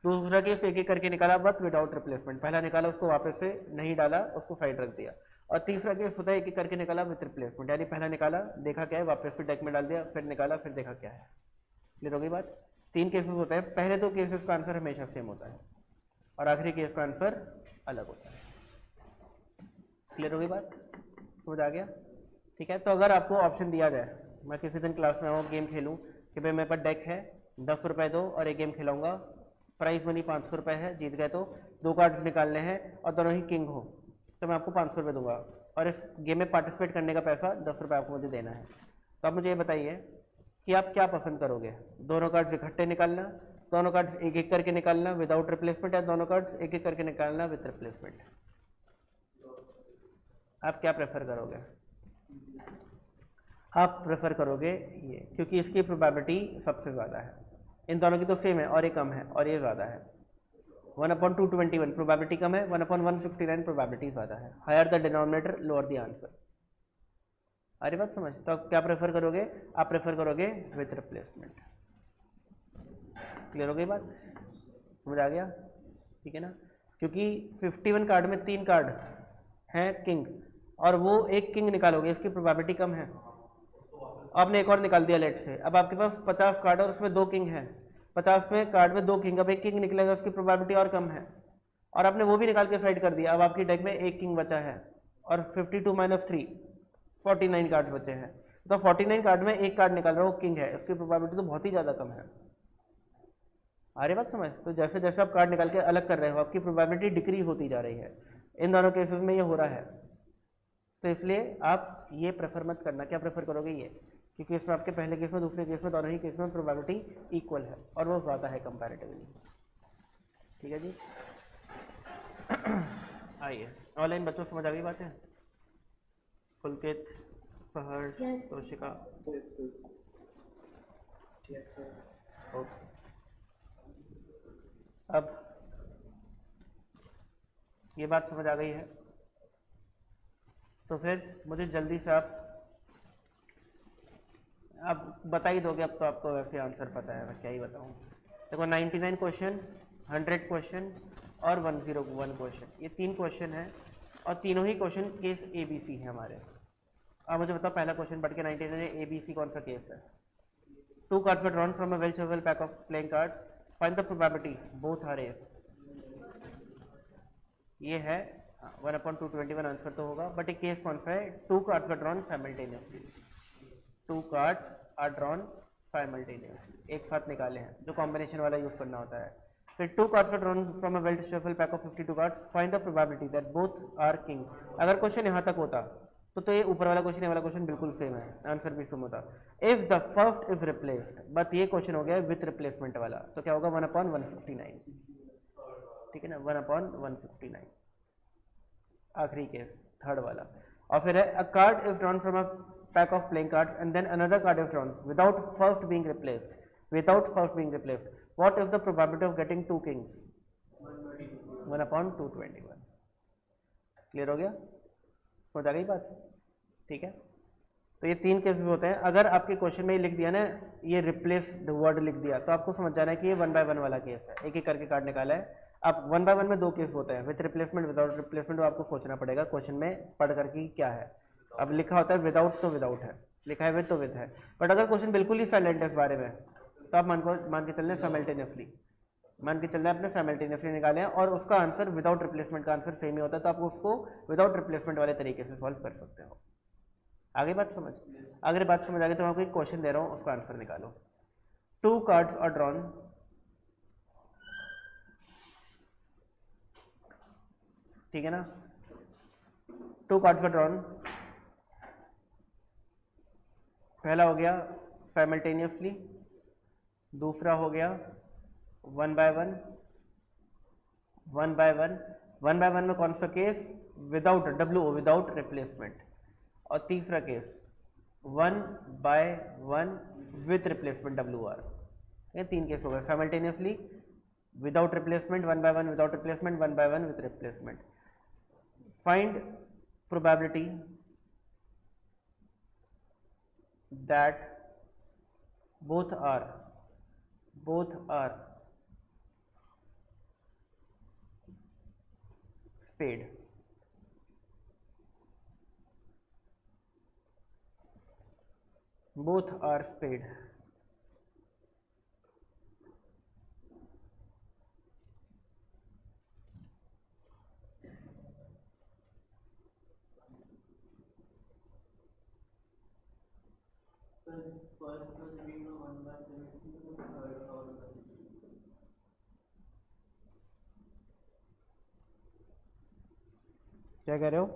दूसरा केस एक एक करके निकाला बट विदाउट रिप्लेसमेंट। पहला निकाला, उसको वापस से नहीं डाला, उसको साइड रख दिया। और तीसरा केस होता है एक एक करके निकाला विद रिप्लेसमेंट, यानी पहला निकाला, देखा क्या है, वापस से डेक में डाल दिया, फिर निकाला, फिर देखा क्या है। क्लियर हो गई बात? 3 केसेस होते हैं। पहले 2 केसेस का आंसर हमेशा सेम होता है, और आखिरी केस का आंसर अलग होता है। क्लियर हो गई बात? समझ आ गया? ठीक है। तो अगर आपको ऑप्शन दिया जाए, मैं किसी दिन क्लास में आऊँ, गेम खेलूँ कि भाई मेरे पास डेक है, 10 रुपये दो और एक गेम खिलाऊंगा, प्राइस मनी 500 रुपये है, जीत गए तो 2 कार्ड्स निकालने हैं और दोनों ही किंग हो, तो मैं आपको 500 रुपये दूंगा, और इस गेम में पार्टिसिपेट करने का पैसा 10 रुपये आपको मुझे देना है। तो आप मुझे ये बताइए कि आप क्या पसंद करोगे? दोनों कार्ड्स इकट्ठे निकालना दोनों कार्ड्स एक एक करके निकालना विदाउट रिप्लेसमेंट, या दोनों कार्ड्स एक एक करके निकालना विद रिप्लेसमेंट? आप क्या प्रेफर करोगे? आप प्रेफर करोगे ये, क्योंकि इसकी प्रोबेबिलिटी सबसे ज़्यादा है। इन दोनों की तो सेम है और ये कम है और ये ज़्यादा है। 1/221 प्रोबेबिलिटी कम है, 1/169 प्रोबेबिलिटी ज़्यादा है। Higher the denominator lower the answer. अरे बात समझ? तो आप क्या प्रेफर करोगे? आप प्रेफर करोगे विथ रिप्लेसमेंट। क्लियर हो गई बात? समझ आ गया? ठीक है ना? क्योंकि 51 कार्ड में 3 कार्ड हैं किंग, और वो एक किंग निकालोगे, इसकी प्रोबेबिलिटी कम है। आपने एक और निकाल दिया लेट से, अब आपके पास 50 कार्ड और उसमें 2 किंग हैं। 50 में कार्ड में 2 किंग, अब एक किंग निकलेगा, उसकी प्रोबेबिलिटी और कम है। और आपने वो भी निकाल के साइड कर दिया, अब आपकी डेक में एक किंग बचा है और 52 - 3 49 कार्ड बचे हैं। तो 49 कार्ड में एक कार्ड निकाल रहा हो किंग है, उसकी प्रोबेबिलिटी तो बहुत ही ज़्यादा कम है। आ रही बात समझ? तो जैसे जैसे आप कार्ड निकाल के अलग कर रहे हो, आपकी प्रोबेबिलिटी डिक्रीज होती जा रही है। इन दोनों केसेस में ये हो रहा है। तो इसलिए आप ये प्रेफर मत करना। क्या प्रेफर करोगे? ये, क्योंकि इसमें आपके पहले केस में दूसरे केस में दोनों ही केस में प्रोबेबिलिटी इक्वल है और वो ज़्यादा है कंपैरेटिवली। ठीक है जी। आइए, ऑनलाइन बच्चों समझ आ गई बातें? पुलकित, सहर्ष, तोशिका? ओके। अब ये बात समझ आ गई है, तो फिर मुझे जल्दी से आप बता ही दोगे। अब तो आपको वैसे आंसर पता है, मैं क्या ही बताऊँ। देखो 99 क्वेश्चन, 100 क्वेश्चन और 101 क्वेश्चन, ये 3 क्वेश्चन है और तीनों ही क्वेश्चन केस ABC है हमारे। अब मुझे बताओ, पहला क्वेश्चन पढ़ के 99 ABC कौन सा केस है? 2 cards were drawn from a well shuffled pack of playing cards. Find the probability both are ace. ये है 1/221 आंसर तो होगा, बट एक केस कौन सा है? 2 cards were drawn simultaneously. 2 cards are drawn simultaneously. एक साथ निकाले हैं, जो कॉम्बिनेशन वाला यूज करना होता है। फिर 2 cards were drawn from a well shuffled pack of 52 cards. Find the probability that both are king. अगर क्वेश्चन यहाँ तक होता तो ये ऊपर वाला क्वेश्चन, ये वाला क्वेश्चन बिल्कुल सेम है, आंसर भी सेम होता। If the first is replaced, but ये क्वेश्चन हो गया विथ रिप्लेसमेंट वाला, तो क्या होगा? 1/169। ठीक है ना? 1/169 आखिरी केस, थर्ड वाला। और फिर है a card is drawn from a pack of playing cards and then another card is drawn without first being replaced, without first being replaced, what is the probability of getting 2 kings? 1/221। Clear हो गया? हो जा गई बात? ठीक है। तो ये 3 केसेस होते हैं। अगर आपके क्वेश्चन में ये लिख दिया ना, ये रिप्लेस्ड वर्ड लिख दिया, तो आपको समझ जाना है कि ये 1/1 वाला केस है, एक एक करके कार्ड निकाला है। अब 1/1 में 2 केस होते हैं, विथ रिप्लेसमेंट विदाउट रिप्लेसमेंट। तो आपको सोचना पड़ेगा क्वेश्चन में पढ़ करके क्या है। अब लिखा होता है विदाउट तो विदाउट है, लिखा है विद तो विद है, बट अगर क्वेश्चन बिल्कुल ही साइलेंट है इस बारे में, तो आप मान के चलने साइमल्टेनियसली, मान के चलना है अपने साइमल्टेनियसली निकाले हैं और उसका आंसर विदाउट रिप्लेसमेंट का आंसर सेम ही होता है, तो आप उसको विदाउट रिप्लेसमेंट वाले तरीके से सॉल्व कर सकते हो। आगे बात समझ? अगर बात समझ आ गई तो मैं आपको एक क्वेश्चन दे रहा हूँ, उसका आंसर निकालो। 2 cards are drawn, ठीक है ना? 2 cards are drawn, पहला हो गया साइमल्टेनियसली, दूसरा हो गया 1/1। 1/1 में कौन सा case? Without WO, without replacement. और तीसरा केस 1/1 विथ रिप्लेसमेंट WR। ये 3 केस हो गए simultaneously, without replacement, 1/1 without replacement, 1/1 with replacement. Find probability that both are spade। both are spade। क्या कह रहे हो?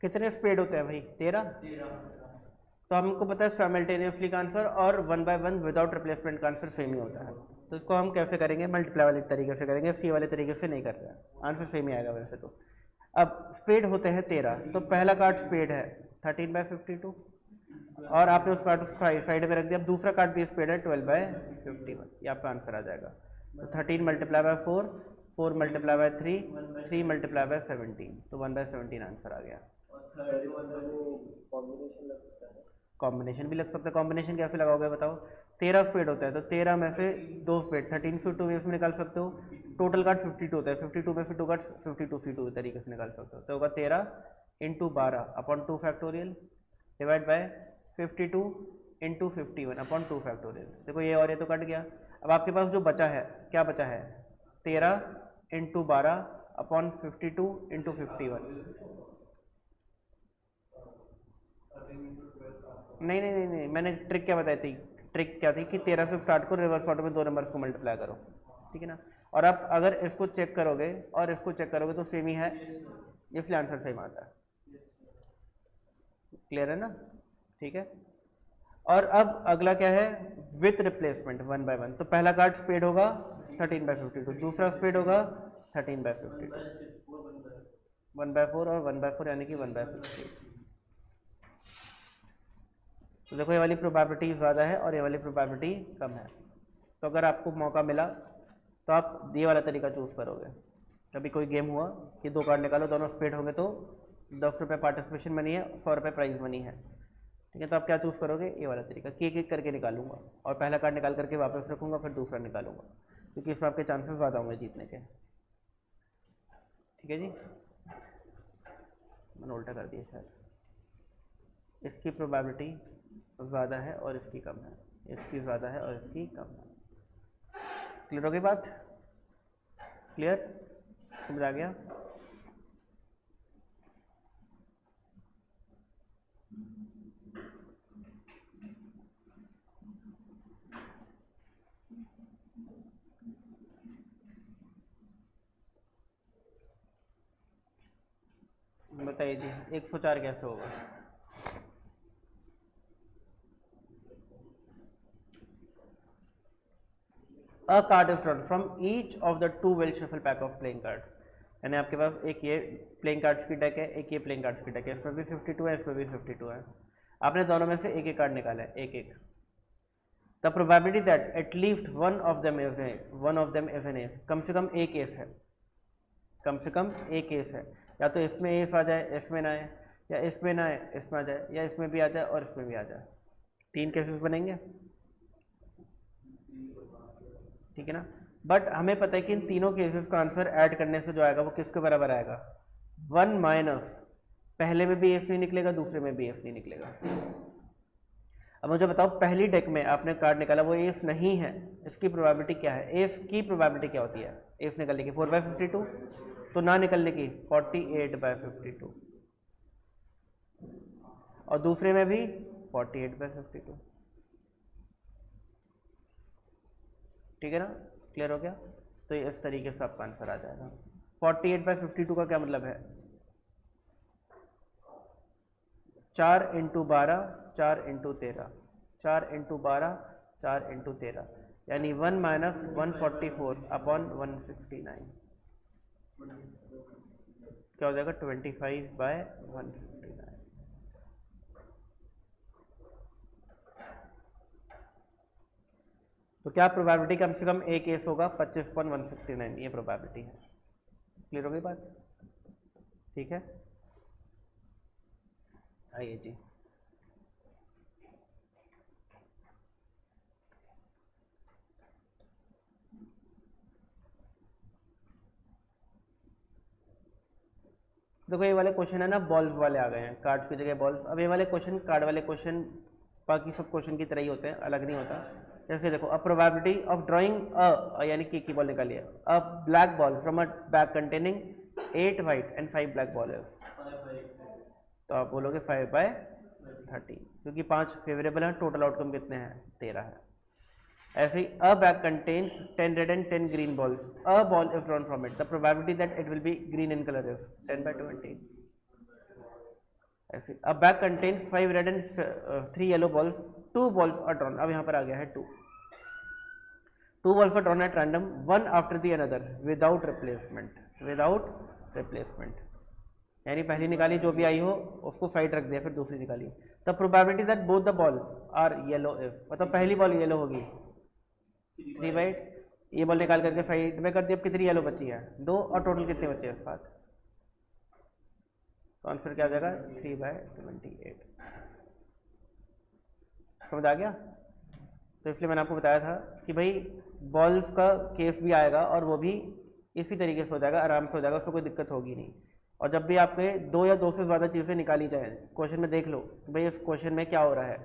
कितने स्पेड होते हैं भाई? 13। तो हमको पता है साइमल्टेनियसली का आंसर और 1 by 1 विदाउट रिप्लेसमेंट का आंसर सेम ही होता है। तो इसको हम कैसे करेंगे? मल्टीप्लाई वाले तरीके से करेंगे, सी वाले तरीके से नहीं कर रहे हैं, आंसर सेम ही आएगा वैसे तो। अब स्पेड होते हैं 13, तो पहला कार्ड स्पेड है 13/52 और आपने उस कार्ड को साइड में रख दिया। अब दूसरा कार्ड भी स्पेड है 12/51, ये आपका आंसर आ जाएगा। तो 13 × 4, 4 × 3, 3 × 17, तो 1/17 आंसर आ गया। कॉम्बिनेशन भी लग सकता है। कॉम्बिनेशन कैसे लगाओगे बताओ? 13 स्पेड होता है तो 13 में से 2 स्पेड 13 से 2 इसमें निकाल सकते हो। टोटल कार्ड 52 होता है, 52 में से 2 कार्ड 52 C2 तरीके से निकाल सकते हो। तो होगा 13 × 12/2 फैक्टोरियल डिवाइड बाय 52 × 51 2 फैक्टोरियल। देखो ये और ये तो कट गया। अब आपके पास जो बचा है, क्या बचा है? 13 × 12/52 × 51। नहीं, मैंने ट्रिक क्या बताई थी? ट्रिक क्या थी कि 13 से स्टार्ट करो, रिवर्स ऑर्डर में 2 नंबर्स को मल्टीप्लाई करो, ठीक है ना। और आप अगर इसको चेक करोगे और इसको चेक करोगे तो सेम ही है, इसलिए आंसर सेम आता है। क्लियर है ना? ठीक है। और अब अगला क्या है? With replacement 1 by 1। तो पहला कार्ड स्पेड होगा 13/52, दूसरा स्पेड होगा 13/52, 1/4 और 1/4 यानी कि 1/50। तो देखो ये वाली प्रोबेबिलिटी ज़्यादा है और ये वाली प्रोबेबिलिटी कम है। तो अगर आपको मौका मिला तो आप ये वाला तरीका चूज़ करोगे। कभी कोई गेम हुआ कि 2 कार्ड निकालो, दोनों स्पेड होंगे तो 10 रुपये पार्टिसिपेशन मनी है, 100 रुपये प्राइज मनी है, ठीक है। तो आप क्या चूज़ करोगे? ये वाला तरीका कि एक करके निकालूंगा और पहला कार्ड निकाल करके वापस रखूँगा, फिर दूसरा निकालूंगा, क्योंकि इसमें आपके चांसेस ज़्यादा होंगे जीतने के, ठीक है जी। मैंने उल्टा कर दिया शायद। इसकी प्रोबेबिलिटी ज़्यादा है और इसकी कम है, इसकी ज़्यादा है और इसकी कम है। क्लियर हो गई बात? क्लियर? समझ आ गया? बताइए जी 104 कैसे होगा? A card is drawn from each of the 2 well shuffle pack of playing cards। यानी आपके पास एक ये प्लेइंग कार्ड्स की डेक है, एक ये प्लेइंग कार्ड्स की डेक है, इसमें भी 52 है, इसमें भी 52 है। आपने दोनों में से एक एक कार्ड निकाला है, एक एक। The probability that at least one of them is an ace, कम से कम एक एस है, कम से कम एक एस है। या तो इसमें एस आ जाए, इसमें ना आए, या इसमें ना आए, इसमें आ जाए, या इसमें भी आ जाए और इसमें भी आ जाए। 3 केसेस बनेंगे, ठीक है ना। बट हमें पता है कि इन तीनों केसेस का आंसर ऐड करने से जो आएगा वो किसके बराबर आएगा? 1 माइनस पहले में भी एस नहीं निकलेगा, दूसरे में भी एस नहीं निकलेगा। अब मुझे बताओ पहली डेक में आपने कार्ड निकाला वो एस नहीं है, इसकी प्रोबेबिलिटी क्या है? एस की प्रोबेबिलिटी क्या होती है एस निकलने की? 4/52, तो ना निकलने की 48/52, और दूसरे में भी 48/52, ठीक है ना। क्लियर हो गया? तो ये इस तरीके से आपका आंसर आ जाएगा। 48/52 का क्या मतलब है? 4 × 12 4 × 13, 4 × 12 4 × 13, यानी 1 माइनस 144/169 क्या हो जाएगा? 25/169। तो क्या प्रोबेबिलिटी कम से कम एक केस होगा? 25/169, ये प्रोबेबिलिटी है। क्लियर हो गई बात? ठीक है, आइए जी। देखो ये वाले क्वेश्चन है ना, बॉल्स वाले आ गए हैं, कार्ड्स की जगह बॉल्स। अब ये वाले क्वेश्चन, कार्ड वाले क्वेश्चन बाकी सब क्वेश्चन की तरह ही होते हैं, अलग नहीं होता। जैसे देखो, अ प्रोबेबिलिटी ऑफ ड्राइंग यानी की बॉल निकालिए, अ black ball from a bag containing 8 white and 5 black bowlers, तो आप बोलोगे 5/30, क्योंकि 5 फेवरेबल हैं, टोटल आउटकम कितने हैं? 13 है। ऐसे ही a bag contains 10 red and 10 green balls, a ball is drawn from it, the probability that it will be green in colour is 10/20। ऐसे। A bag contains 5 red and 3 yellow balls, 2 balls are drawn. अब यहाँ पर आ गया है 2 balls are drawn at random one after the another without replacement, यानी पहली निकाली जो भी आई हो उसको साइड रख दिया, फिर दूसरी निकाली। The probability that both the ball are yellow is, मतलब पहली बॉल येलो होगी 3/8, ये बॉल निकाल करके साइड में कर दी। अब कितनी येलो बची है 2, और टोटल कितने बचे हैं 7, तो आंसर क्या आ जाएगा 3/28। समझ आ गया? तो इसलिए मैंने आपको बताया था कि भाई बॉल्स का केस भी आएगा और वो भी इसी तरीके से हो जाएगा, आराम से हो जाएगा, उसमें कोई दिक्कत होगी नहीं। और जब भी आपके 2 या 2 से ज़्यादा चीज़ें निकाली जाए क्वेश्चन में, देख लो कि भाई इस क्वेश्चन में क्या हो रहा है,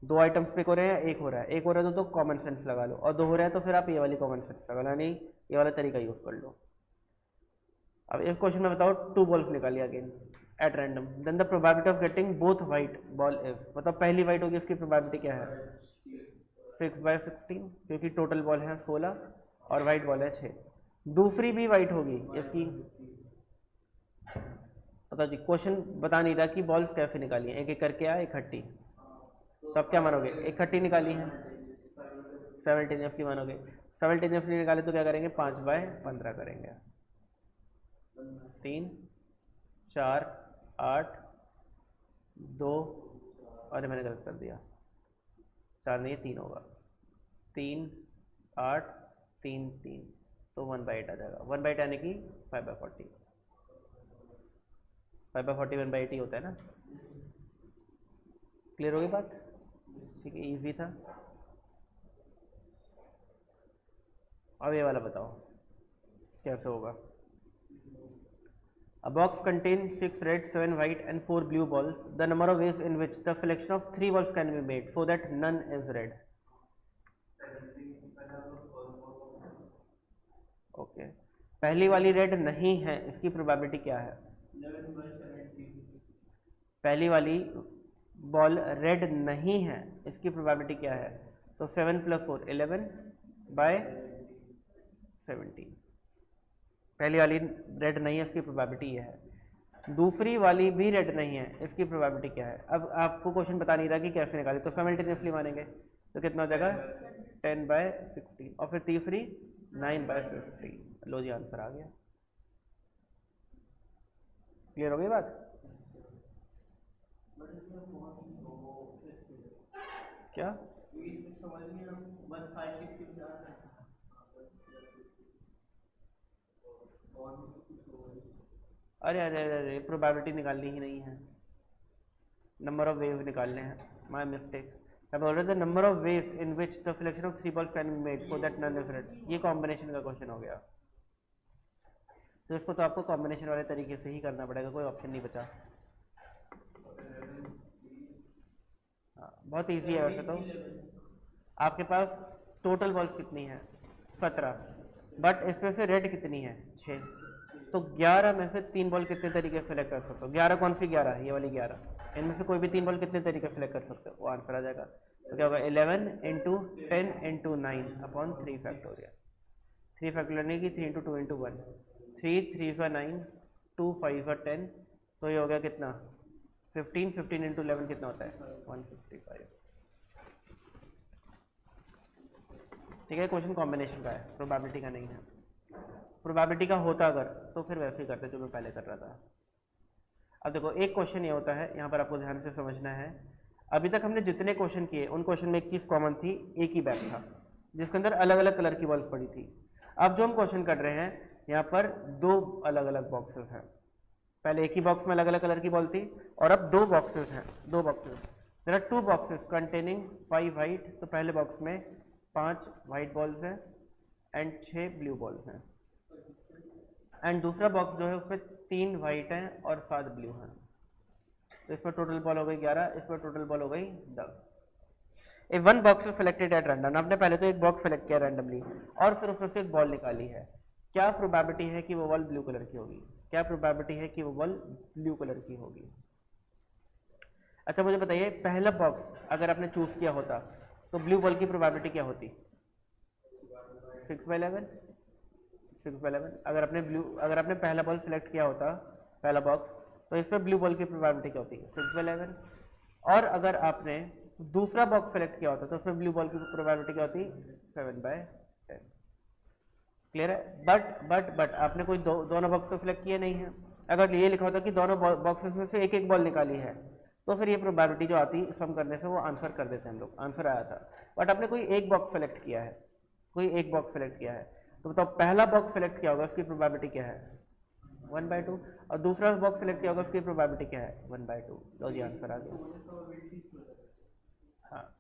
2 आइटम्स पिक हो रहे हैं, एक हो रहा है, एक हो रहा है तो कॉमन सेंस लगा लो, और 2 हो रहा है तो फिर आप ये वाली कॉमन सेंस लगा लो, यानी ये वाला तरीका यूज़ कर लो। अब इस क्वेश्चन में बताओ 2 बॉल्स निकाली again at random, then the probability of getting both white ball is, मतलब पहली वाइट होगी इसकी प्रोबेबिलिटी क्या है 6/16, क्योंकि टोटल बॉल है 16 और वाइट बॉल है 6। दूसरी भी वाइट होगी इसकी, बताओ जी, क्वेश्चन बता नहीं रहा कि बॉल्स कैसे निकाली है, एक एक करके आया इकट्ठी, तो अब क्या मानोगे इकट्ठी निकाली है, साइमल्टेनियसली मानोगे। साइमल्टेनियसली निकाले तो क्या करेंगे 5/15 करेंगे, 3 4 8 2, अरे मैंने गलत कर दिया, 4 नहीं 3 होगा, 3 8 3 3, तो 1/8 आ जाएगा। 1/8 यानी कि 5/40, 5/40 1/8 ही होता है ना। क्लियर होगी बात? ठीक है, इजी था। अब ये वाला बताओ कैसे होगा। A box contains 6 red, 7 white and 4 blue balls. The number of ways in which the selection of 3 balls can be made so that none is red. Okay. पहली वाली रेड नहीं है, इसकी प्रोबेबिलिटी क्या है? पहली वाली बॉल रेड नहीं है, इसकी प्रोबेबिलिटी क्या है? तो 7 + 4 11/17। पहली वाली रेड नहीं है, इसकी प्रोबेबिलिटी ये है। दूसरी वाली भी रेड नहीं है, इसकी प्रोबेबिलिटी क्या है? अब आपको क्वेश्चन बता नहीं रहा कि कैसे निकाले, तो साइमल्टेनियसली मानेंगे तो कितना हो जाएगा 10/16, और फिर तीसरी 9/50। लो जी, आंसर आ गया। क्लियर हो गई बात? क्या? अरे अरे अरे अरे, प्रोबेबिलिटी निकालनी ही नहीं है, नंबर ऑफ वेव निकालने हैं, माय मिस्टेक। मैं बोल रहा था number of ways in which the selection of 3 balls can be made so that none is red, ये कॉम्बिनेशन का क्वेश्चन हो गया। तो इसको तो आपको कॉम्बिनेशन वाले तरीके से ही करना पड़ेगा, कोई ऑप्शन नहीं बचा। हाँ, बहुत इजी है वैसे तो। आपके पास टोटल बॉल्स कितनी है 17, बट इसमें से रेड कितनी है 6, तो 11 में से 3 बॉल कितने तरीके से सेलेक्ट कर सकते हो? 11 कौन सी 11? ये वाली 11, इनमें से कोई भी 3 बॉल कितने तरीके से सेलेक्ट कर सकते हो? वो आंसर आ जाएगा। तो क्या होगा 11 × 10 × 9/3 फैक्टोरियल। 3 फैक्टोरियल नहीं कि 3 × 2 × 1, 3 3 × 9, 2 5 × 10, तो ये हो गया कितना 15, 15 × 11 कितना होता है 165। ठीक है, क्वेश्चन कॉम्बिनेशन का है, प्रोबेबिलिटी का नहीं है। प्रोबेबिलिटी का होता अगर तो फिर वैसे ही करते जो मैं पहले कर रहा था। अब देखो एक क्वेश्चन ये होता है, यहाँ पर आपको ध्यान से समझना है। अभी तक हमने जितने क्वेश्चन किए उन क्वेश्चन में एक चीज़ कॉमन थी, एक ही बैग था जिसके अंदर अलग अलग कलर की बॉल्स पड़ी थी। अब जो हम क्वेश्चन कर रहे हैं यहाँ पर 2 अलग अलग बॉक्सेस हैं। पहले एक ही बॉक्स में अलग अलग कलर की बॉल थी और अब 2 बॉक्सेस हैं, 2 boxes. There are 2 boxes containing 5 white, तो पहले बॉक्स में 5 वाइट बॉल्स हैं एंड 6 ब्लू बॉल्स हैं, एंड दूसरा बॉक्स जो है उसमें 3 वाइट हैं और 7 ब्लू हैं। तो इसमें टोटल बॉल हो गई 11, इसमें टोटल बॉल हो गई 10। A one box selected at random, आपने पहले तो एक बॉक्स सेलेक्ट किया रैंडमली और फिर उसमें से एक बॉल निकाली है। क्या प्रोबेबिलिटी है कि वो बॉल ब्लू कलर की होगी? क्या प्रोबेबिलिटी है कि वो बॉल ब्लू कलर की होगी? अच्छा मुझे बताइए, पहला बॉक्स अगर आपने चूज किया होता तो ब्लू बॉल की प्रोबेबिलिटी क्या होती? 6/11। 6/11। अगर आपने पहला बॉल सिलेक्ट किया होता, पहला बॉक्स, तो इस पर ब्लू बॉल की प्रोबेबिलिटी क्या होती है 6/11। और अगर आपने दूसरा बॉक्स सेलेक्ट किया होता तो उसमें ब्लू बॉल की प्रोबेबिलिटी क्या होती 7/10। क्लियर है। बट आपने कोई दोनों बॉक्स तो सिलेक्ट किए नहीं है। अगर ये लिखा होता कि दोनों बॉक्सेस में से एक एक बॉल निकाली है तो फिर ये प्रोबेबिलिटी जो आती सम करने से वो आंसर कर देते हैं हम लोग, आंसर आया था। बट आपने कोई एक बॉक्स सेलेक्ट किया है, कोई एक बॉक्स सेलेक्ट किया है, तो बताओ पहला बॉक्स सेलेक्ट किया होगा उसकी प्रोबेबिलिटी क्या है 1/2, और दूसरा बॉक्स सेलेक्ट किया होगा उसकी प्रोबेबिलिटी क्या है 1/2। लो जी आंसर आ गया। हाँ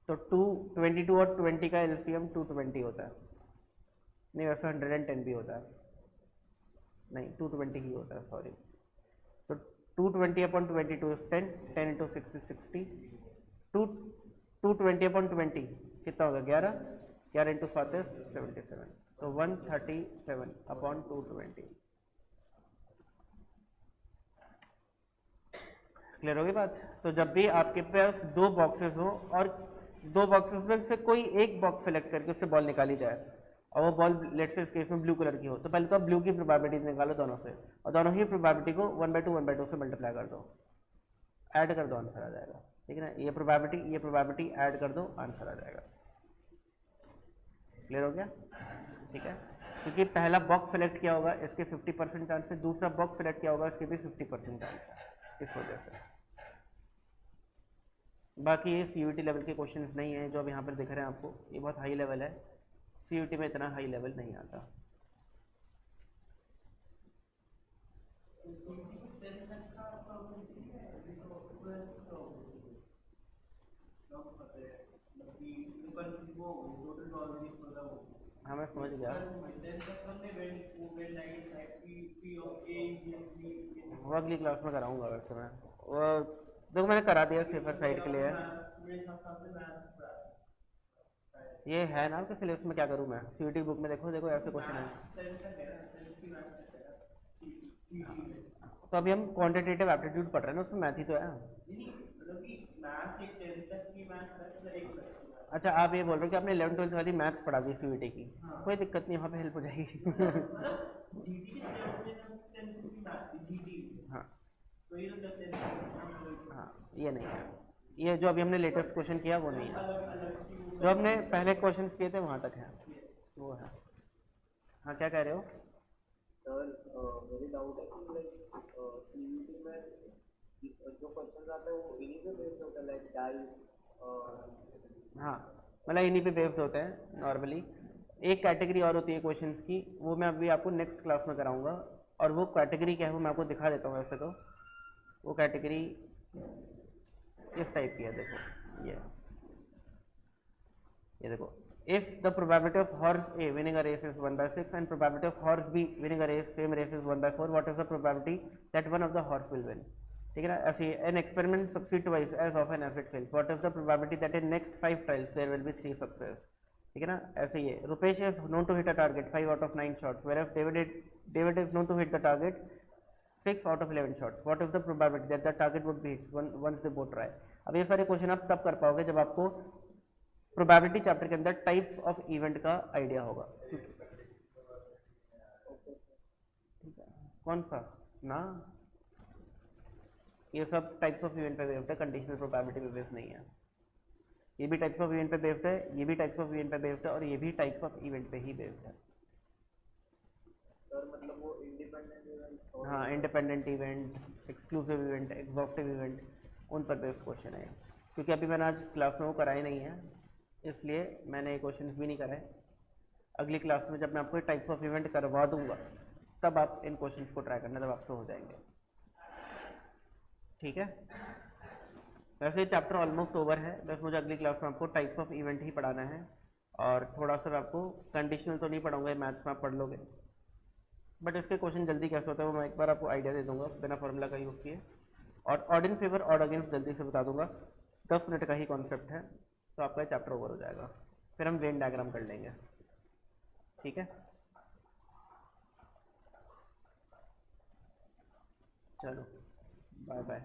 तो 22 और 20 का एलसीएम 220 होता है। नहीं वैसे 110 भी होता है, नहीं 220 ही होता है, सॉरी। तो 220/22 इज 10, 10 इंटू 6 इज 60, 220/20 कितना होगा 11, 11 इंटू 7 इज 77, तो 137/220। क्लियर होगी बात। तो जब भी आपके पास दो बॉक्सेस हो और दो बॉक्सेस में से कोई एक बॉक्स सेलेक्ट करके उससे बॉल निकाली जाए और वो बॉल लेट से इस केस में ब्लू कलर की हो, तो पहले तो आप ब्लू की प्रोबेबिलिटी निकालो दोनों से, और दोनों ही प्रोबेबिलिटी को 1/2 से मल्टीप्लाई कर दो, ऐड कर दो, आंसर आ जाएगा। ठीक है ना, ये प्रोबेबिलिटी ऐड कर दो, आंसर आ जाएगा। क्लियर हो गया। ठीक है, क्योंकि पहला बॉक्स सेलेक्ट किया होगा इसके 50% चांस है, दूसरा बॉक्स सेलेक्ट किया होगा इसके भी 50% चांस है, इस वजह से। बाकी ये सीयूईटी लेवल के क्वेश्चंस नहीं है जो अब यहाँ पर दिख रहे हैं आपको, ये बहुत हाई लेवल है, सीयूईटी में इतना हाई लेवल नहीं आता। हाँ मैं समझ गया, वो अगली क्लास में कराऊंगा वैसे मैं, वो देखो मैंने करा दिया सेफर साइड के लिए। ये है ना आपके सिलेबस में, क्या करूँ मैं, सीयूईटी बुक में देखो देखो ऐसे क्वेश्चन है। तो अभी हम क्वांटिटेटिव एप्टीट्यूड पढ़ रहे हैं ना, उसमें मैथ ही तो है। अच्छा आप ये बोल रहे हो कि आपने 11th-12th वाली मैथ्स पढ़ा दी सीयूईटी की, कोई दिक्कत नहीं, वहाँ पे हेल्प हो जाएगी। हाँ हाँ ये नहीं है, ये जो अभी हमने लेटेस्ट क्वेश्चन किया वो नहीं है, जो हमने पहले क्वेश्चन किए थे वहाँ तक है वो है। हाँ क्या कह रहे हो। सर मेरी डाउट है कि लाइक सीयूईटी में जो क्वेश्चन आते हैं वो इन्हीं पे बेस्ड होता है, लाइक डाई। हाँ मतलब इन्हीं पे बेस्ड होते हैं नॉर्मली। एक कैटेगरी और होती है क्वेश्चंस की, वो मैं अभी आपको नेक्स्ट क्लास में कराऊंगा, और वो कैटेगरी क्या है वो मैं आपको दिखा देता हूँ वैसे तो। वो कैटेगरी इस टाइप की है, देखो ये देखो, if the probability of horse A winning a race is 1/6 and probability of horse B winning a race same race is 1/4, what is the probability that one of the horse will win। ठीक है ना, ऐसे an experiment succeed twice as often as it fails, what is the probability that in next 5 trials there will be 3 success। ठीक है ना, ऐसे ही है, Rupesh is known to hit a target 5 out of 9 shots whereas David is known to hit the target 6 out of 11 shots, what is the probability that the target would be hit once they both try। अब ये सारे question आप तब कर पाओगे जब आपको probability chapter के अंदर टाइप्स ऑफ इवेंट का आइडिया होगा। ठीक है, कौन सा ना, ये सब टाइप्स ऑफ इवेंट पे बेस्ड है, कंडीशनल प्रोबेबिलिटी पे बेस्ड नहीं है। ये भी टाइप्स ऑफ इवेंट पे बेस्ड है, ये भी टाइप्स ऑफ इवेंट पे बेस्ड है, और ये भी टाइप्स ऑफ इवेंट पे ही बेस्ड है। सर मतलब वो इंडिपेंडेंट इवेंट, हाँ independent event, exclusive event, exhaustive event, उन पर बेस्ड क्वेश्चन है। क्योंकि अभी मैंने आज क्लास में वो कराई नहीं है, इसलिए मैंने ये क्वेश्चन भी नहीं कराए। अगली क्लास में जब मैं आपको टाइप्स ऑफ इवेंट करवा दूंगा तब आप इन क्वेश्चंस को ट्राई करना, तब आपसे हो जाएंगे। ठीक है, वैसे ये चैप्टर ऑलमोस्ट ओवर है, बस मुझे अगली क्लास में आपको टाइप्स ऑफ इवेंट ही पढ़ाना है, और थोड़ा सा आपको कंडीशनल तो नहीं पढ़ाऊंगा, मैथ्स में आप पढ़ लोगे, बट इसके क्वेश्चन जल्दी कैसे होता है वो मैं एक बार आपको आइडिया दे दूंगा बिना फॉर्मूला का यूज़ किए, और odd in favour odd against जल्दी से बता दूंगा, 10 मिनट का ही कॉन्सेप्ट है, तो आपका चैप्टर ओवर हो जाएगा। फिर हम वेन डायग्राम कर लेंगे। ठीक है, चलो बाय बाय।